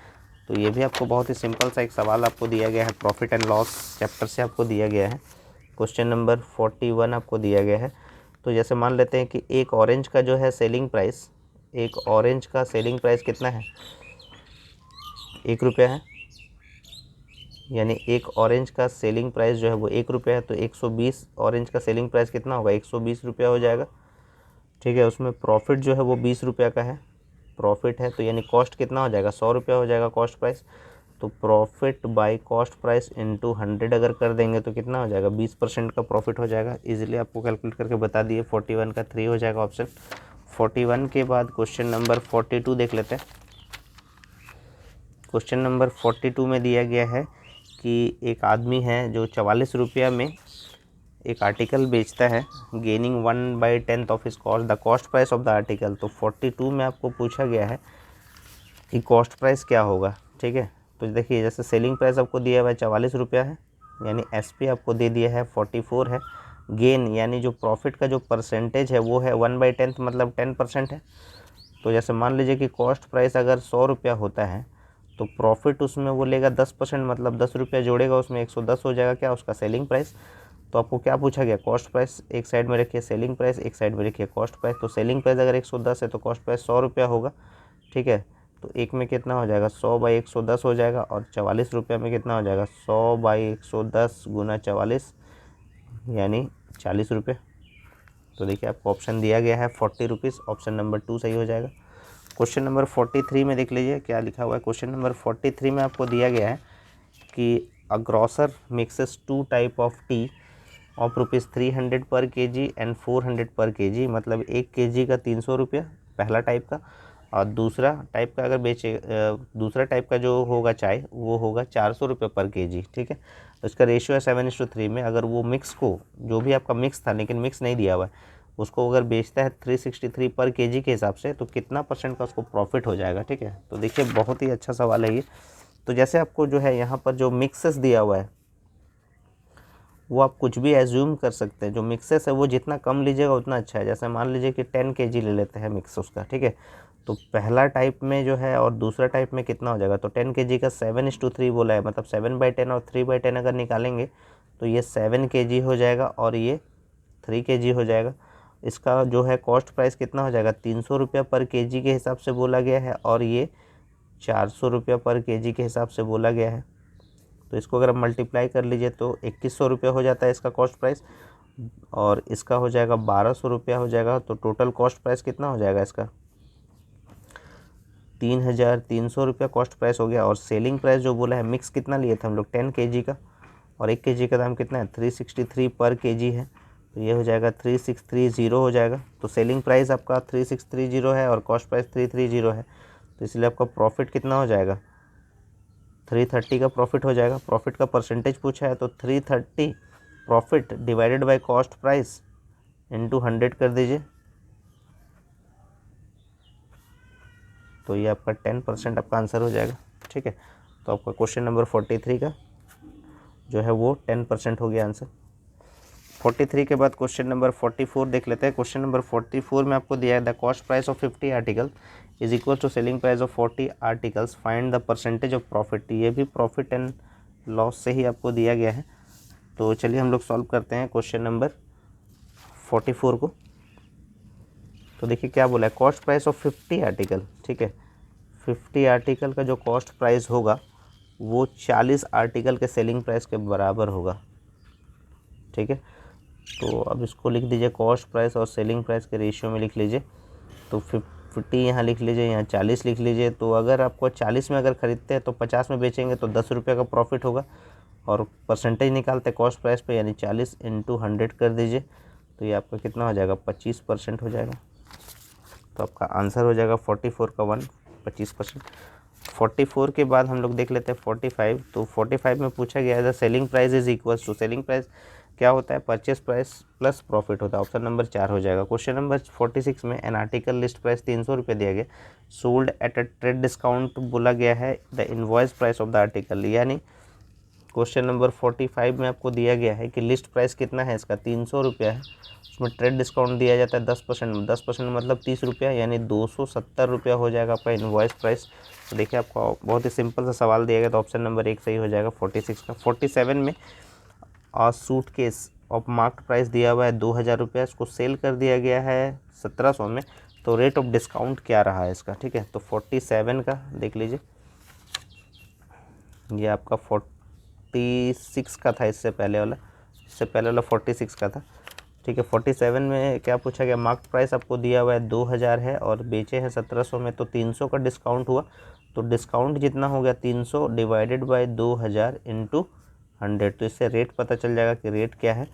Speaker 1: तो ये भी आपको बहुत ही सिंपल सा एक सवाल आपको दिया गया है, प्रॉफिट एंड लॉस चैप्टर से आपको दिया गया है। क्वेश्चन नंबर 41 आपको दिया गया है। तो जैसे मान लेते हैं कि एक ऑरेंज का जो है सेलिंग प्राइस, एक ऑरेंज का सेलिंग प्राइस कितना है 1 रुपया है, यानी एक ऑरेंज का सेलिंग प्राइस जो है वो 1 रुपया है, तो 120 ऑरेंज का सेलिंग प्राइस कितना होगा 120 रुपया हो जाएगा। ठीक है, उसमें प्रॉफिट जो है वो 20 रुपया का है, प्रॉफिट है, तो यानी कॉस्ट कितना हो जाएगा 100 रुपया हो जाएगा कॉस्ट प्राइस। तो profit by cost price into 100 अगर कर देंगे तो कितना हो जाएगा 20% का प्रॉफिट हो जाएगा। इजीली आपको कैलकुलेट करके बता दिए, 41 का 3 हो जाएगा ऑप्शन। 41 के बाद क्वेश्चन नंबर 42 देख लेते हैं। क्वेश्चन नंबर 42 में दिया गया है कि एक आदमी है जो 44 रुपया में एक आर्टिकल बेचता है gaining 1/10 of his cost, the cost price of the article. तो 42 में आपको पूछा गया है कि कॉस्ट प्राइस क्या होगा, ठीक है। तो देखिए जैसे सेलिंग प्राइस आपको दिया हुआ है 44 रुपया है, यानी एसपी आपको दे दिया है 44 है। गेन यानी जो प्रॉफिट का जो परसेंटेज है वो है 1/10 मतलब 10% है। तो जैसे मान लीजिए कि कॉस्ट प्राइस अगर 100 रुपया होता है तो प्रॉफिट उसमें वो लेगा 10% मतलब 10 रुपया जोड़ेगा, उसमें 110 हो जाएगा क्या, उसका सेलिंग प्राइस। तो आपको क्या पूछा गया, कॉस्ट प्राइस एक साइड में रखिए, सेलिंग प्राइस एक साइड में रखिए, कॉस्ट प्राइस। तो सेलिंग प्राइस अगर 110 है तो कॉस्ट प्राइस 100 रुपया होगा, ठीक है। तो एक में कितना हो जाएगा, 100/110 हो जाएगा, और 44 रुपये में कितना हो जाएगा, 100/110 गुना 44 यानी 40 रुपये। तो देखिए आपको ऑप्शन दिया गया है 40 रुपीज़, ऑप्शन नंबर 2 सही हो जाएगा। क्वेश्चन नंबर 43 में देख लीजिए क्या लिखा हुआ है। क्वेश्चन नंबर 43 में आपको दिया गया है कि a grocer mixes 2 type of tea of ₹300 per KG and 400 पर केजी, मतलब 1 केजी का 300 रुपया पहला टाइप का, और दूसरा टाइप का अगर बेचे दूसरा टाइप का जो होगा चाय वो होगा 400 रुपये पर केजी, ठीक है। तो इसका रेशियो है 7:3 में। अगर वो मिक्स को, जो भी आपका मिक्स था लेकिन मिक्स नहीं दिया हुआ है, उसको अगर बेचता है 363 पर केजी के हिसाब से तो कितना % का उसको प्रॉफिट हो जाएगा, ठीक है। तो देखिए बहुत ही अच्छा सवाल है ये। तो जैसे आपको जो है यहाँ पर जो मिक्सेस दिया हुआ है वो आप कुछ भी एज्यूम कर सकते हैं। जो मिक्सेस है वो जितना कम लीजिएगा उतना अच्छा है। जैसे मान लीजिए कि 10 केजी ले लेते हैं मिक्स उसका, ठीक है। तो पहला टाइप में जो है और दूसरा टाइप में कितना हो जाएगा, तो 10 केजी का 7:3 बोला है, मतलब 7/10 और 3/10 अगर निकालेंगे तो ये 7 केजी हो जाएगा और ये 3 केजी हो जाएगा। इसका जो है कॉस्ट प्राइस कितना हो जाएगा, 300 रुपया पर केजी के हिसाब से बोला गया है, और ये 400 रुपया पर केजी के हिसाब से बोला गया है। तो इसको अगर आप मल्टीप्लाई कर लीजिए तो 2100 रुपया हो जाता है इसका कॉस्ट प्राइस, और इसका हो जाएगा 1200 रुपया हो जाएगा। तो टोटल कॉस्ट प्राइस कितना हो जाएगा इसका, 3300 रुपया कॉस्ट प्राइस हो गया। और सेलिंग प्राइस जो बोला है, मिक्स कितना लिए थे हम लोग 10 केजी का, और 1 केजी का दाम कितना है 363 पर केजी है, तो ये हो जाएगा 3630 हो जाएगा। तो सेलिंग प्राइस आपका 3630 है और कॉस्ट प्राइस 330 है, तो इसलिए आपका प्रॉफिट कितना हो जाएगा, 330 का प्रॉफिट हो जाएगा। प्रॉफिट का परसेंटेज पूछा है तो 330 profit divided by cost price into 100 कर दीजिए, तो ये आपका 10% आपका आंसर हो जाएगा, ठीक है। तो आपका क्वेश्चन नंबर 43 का जो है वो 10% हो गया आंसर। 43 के बाद क्वेश्चन नंबर 44 देख लेते हैं। क्वेश्चन नंबर 44 में आपको दिया है the cost price of 50 article is equal to selling price of 40 articles, find the percentage of profit. ये भी प्रॉफिट एंड लॉस से ही आपको दिया गया है। तो चलिए हम लोग सॉल्व करते हैं क्वेश्चन नंबर 44 को। तो देखिए क्या बोला है, कॉस्ट प्राइस ऑफ 50 आर्टिकल, ठीक है। 50 आर्टिकल का जो कॉस्ट प्राइस होगा वो 40 आर्टिकल के सेलिंग प्राइस के बराबर होगा, ठीक है। तो अब इसको लिख दीजिए, कॉस्ट प्राइस और सेलिंग प्राइस के रेशियो में लिख लीजिए। तो 50 यहाँ लिख लीजिए, यहाँ 40 लिख लीजिए। तो अगर आपको 40 में अगर ख़रीदते हैं तो 50 में बेचेंगे तो 10 रुपये का प्रॉफिट होगा, और परसेंटेज निकालते हैं कॉस्ट प्राइस पे, यानी 40 इंटू 100 कर दीजिए, तो ये आपका कितना हो जाएगा, 25% हो जाएगा। तो आपका आंसर हो जाएगा 44 का 1 25%। 44 के बाद हम लोग देख लेते हैं 45। तो 45 में पूछा गया है the selling price is equals to, selling price क्या होता है, परचेस प्राइस प्लस प्रॉफिट होता है, ऑप्शन नंबर 4 हो जाएगा। क्वेश्चन नंबर 46 में एन आर्टिकल लिस्ट प्राइस 300 रुपये दिया गया, sold at a trade discount बोला गया है the invoice price of the article, यानी क्वेश्चन नंबर 45 में आपको दिया गया है कि लिस्ट प्राइस कितना है इसका, 300 रुपया है, उसमें ट्रेड डिस्काउंट दिया जाता है 10%, 10% मतलब 30 रुपया, यानी 270 रुपया हो जाएगा आपका इनवॉइस प्राइस। तो देखिए आपको बहुत ही सिंपल सा सवाल दिया गया, तो ऑप्शन नंबर 1 सही हो जाएगा 46 का। 47 में suit case of marked price दिया हुआ है 2000 रुपया, इसको सेल कर दिया गया है 1700 में, तो रेट ऑफ डिस्काउंट क्या रहा है इसका, ठीक है। तो 47 का देख लीजिए, ये आपका 46 का था, इससे पहले वाला 46 का था, ठीक है। 47 में क्या पूछा गया, मार्केट प्राइस आपको दिया हुआ है 2000 है और बेचे हैं 1700 में, तो 300 का डिस्काउंट हुआ, तो डिस्काउंट जितना हो गया 300 डिवाइडेड बाय 2000 इंटू 100, तो इससे रेट पता चल जाएगा कि रेट क्या है।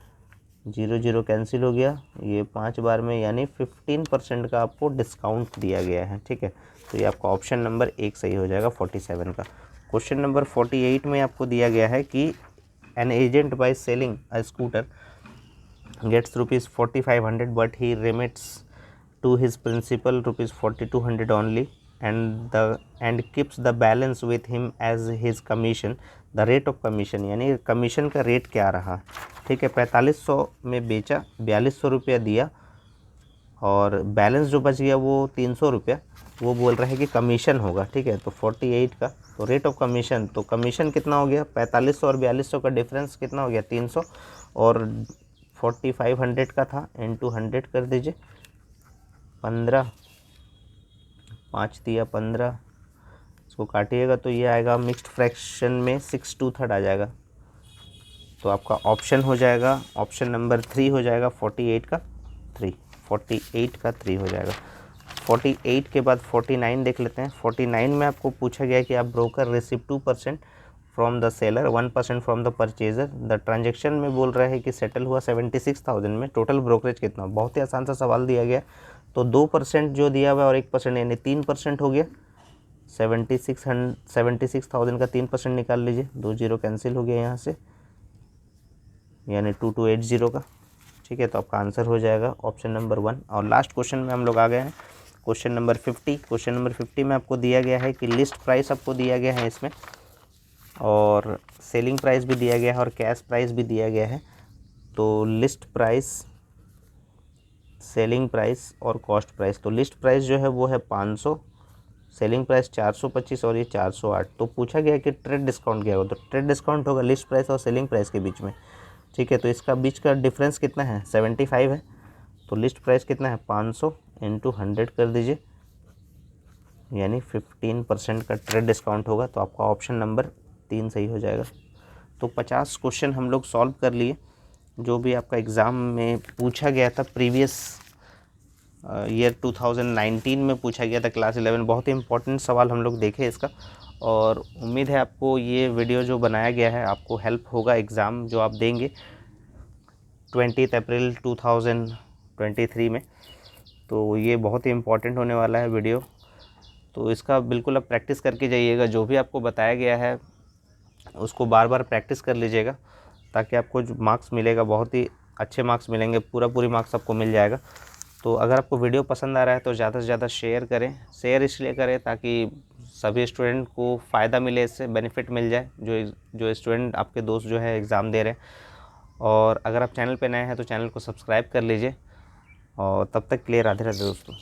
Speaker 1: 0 0 कैंसिल हो गया, ये 5 बार में, यानी 15% का आपको डिस्काउंट दिया गया है, ठीक है। तो ये आपका ऑप्शन नंबर 1 सही हो जाएगा 47 का। क्वेश्चन नंबर 48 में आपको दिया गया है कि an agent by selling a scooter gets rupees 4500 but he remits to his principal rupees 4200 only and keeps the balance with him as his commission, the rate of commission यानी commission का rate क्या रहा, ठीक है। 4500 में बेचा, 4200 रुपया दिया और बैलेंस जो बच गया वो 300 रुपया, वो बोल रहे हैं कि कमीशन होगा, ठीक है। तो 48 का तो रेट ऑफ कमीशन, तो कमीशन कितना हो गया, 4500 और 4200 का डिफरेंस कितना हो गया 300, और 4500 का था इंटू 100 कर दीजिए, 15, 5 दिया 15, इसको काटिएगा तो ये आएगा मिक्स्ड फ्रैक्शन में 6/2 आ जाएगा। तो आपका ऑप्शन हो जाएगा, ऑप्शन नंबर 3 हो जाएगा 48 का 3, 48 का 3 हो जाएगा। 48 के बाद 49 देख लेते हैं। 49 में आपको पूछा गया कि आप broker receive 2% from the seller, 1% from the purchaser, the transaction में बोल रहा है कि सेटल हुआ 76,000 में, टोटल ब्रोकरेज कितना, बहुत ही आसान सा सवाल दिया गया। तो 2% जो दिया हुआ और 1% यानी 3% हो गया। 76,000 का 3% निकाल लीजिए, 2 जीरो कैंसिल हो गया यहाँ से, यानी 2280 का, ठीक है। तो आपका आंसर हो जाएगा ऑप्शन नंबर 1। और लास्ट क्वेश्चन में हम लोग आ गए हैं, क्वेश्चन नंबर 50। क्वेश्चन नंबर 50 में आपको दिया गया है कि लिस्ट प्राइस आपको दिया गया है इसमें, और सेलिंग प्राइस भी दिया गया है और कैश प्राइस भी दिया गया है। तो लिस्ट प्राइस, सेलिंग प्राइस और कॉस्ट प्राइस, तो लिस्ट प्राइस जो है वो है 500, सेलिंग प्राइस 425 और ये 408। तो पूछा गया कि ट्रेड डिस्काउंट क्या होगा, तो ट्रेड डिस्काउंट होगा लिस्ट प्राइस और सेलिंग प्राइस के बीच में, ठीक है। तो इसका बीच का डिफरेंस कितना है, 75 है। तो लिस्ट प्राइस कितना है, 500 इंटू 100 कर दीजिए, यानी 15% का ट्रेड डिस्काउंट होगा। तो आपका ऑप्शन नंबर 3 सही हो जाएगा। तो 50 क्वेश्चन हम लोग सॉल्व कर लिए, जो भी आपका एग्ज़ाम में पूछा गया था प्रीवियस ईयर 2019 में पूछा गया था क्लास 11। बहुत ही इंपॉर्टेंट सवाल हम लोग देखे इसका, और उम्मीद है आपको ये वीडियो जो बनाया गया है आपको हेल्प होगा एग्ज़ाम जो आप देंगे 20 अप्रैल 2023 में। तो ये बहुत ही इम्पॉर्टेंट होने वाला है वीडियो, तो इसका बिल्कुल आप प्रैक्टिस करके जाइएगा। जो भी आपको बताया गया है उसको बार बार प्रैक्टिस कर लीजिएगा, ताकि आपको जो मार्क्स मिलेगा बहुत ही अच्छे मार्क्स मिलेंगे, पूरी मार्क्स आपको मिल जाएगा। तो अगर आपको वीडियो पसंद आ रहा है तो ज़्यादा से ज़्यादा शेयर करें। शेयर इसलिए करें ताकि सभी स्टूडेंट को फ़ायदा मिले, इससे बेनिफिट मिल जाए, जो स्टूडेंट आपके दोस्त जो है एग्ज़ाम दे रहे हैं। और अगर आप चैनल पे नए हैं तो चैनल को सब्सक्राइब कर लीजिए, और तब तक के लिए राधे राधे दोस्तों।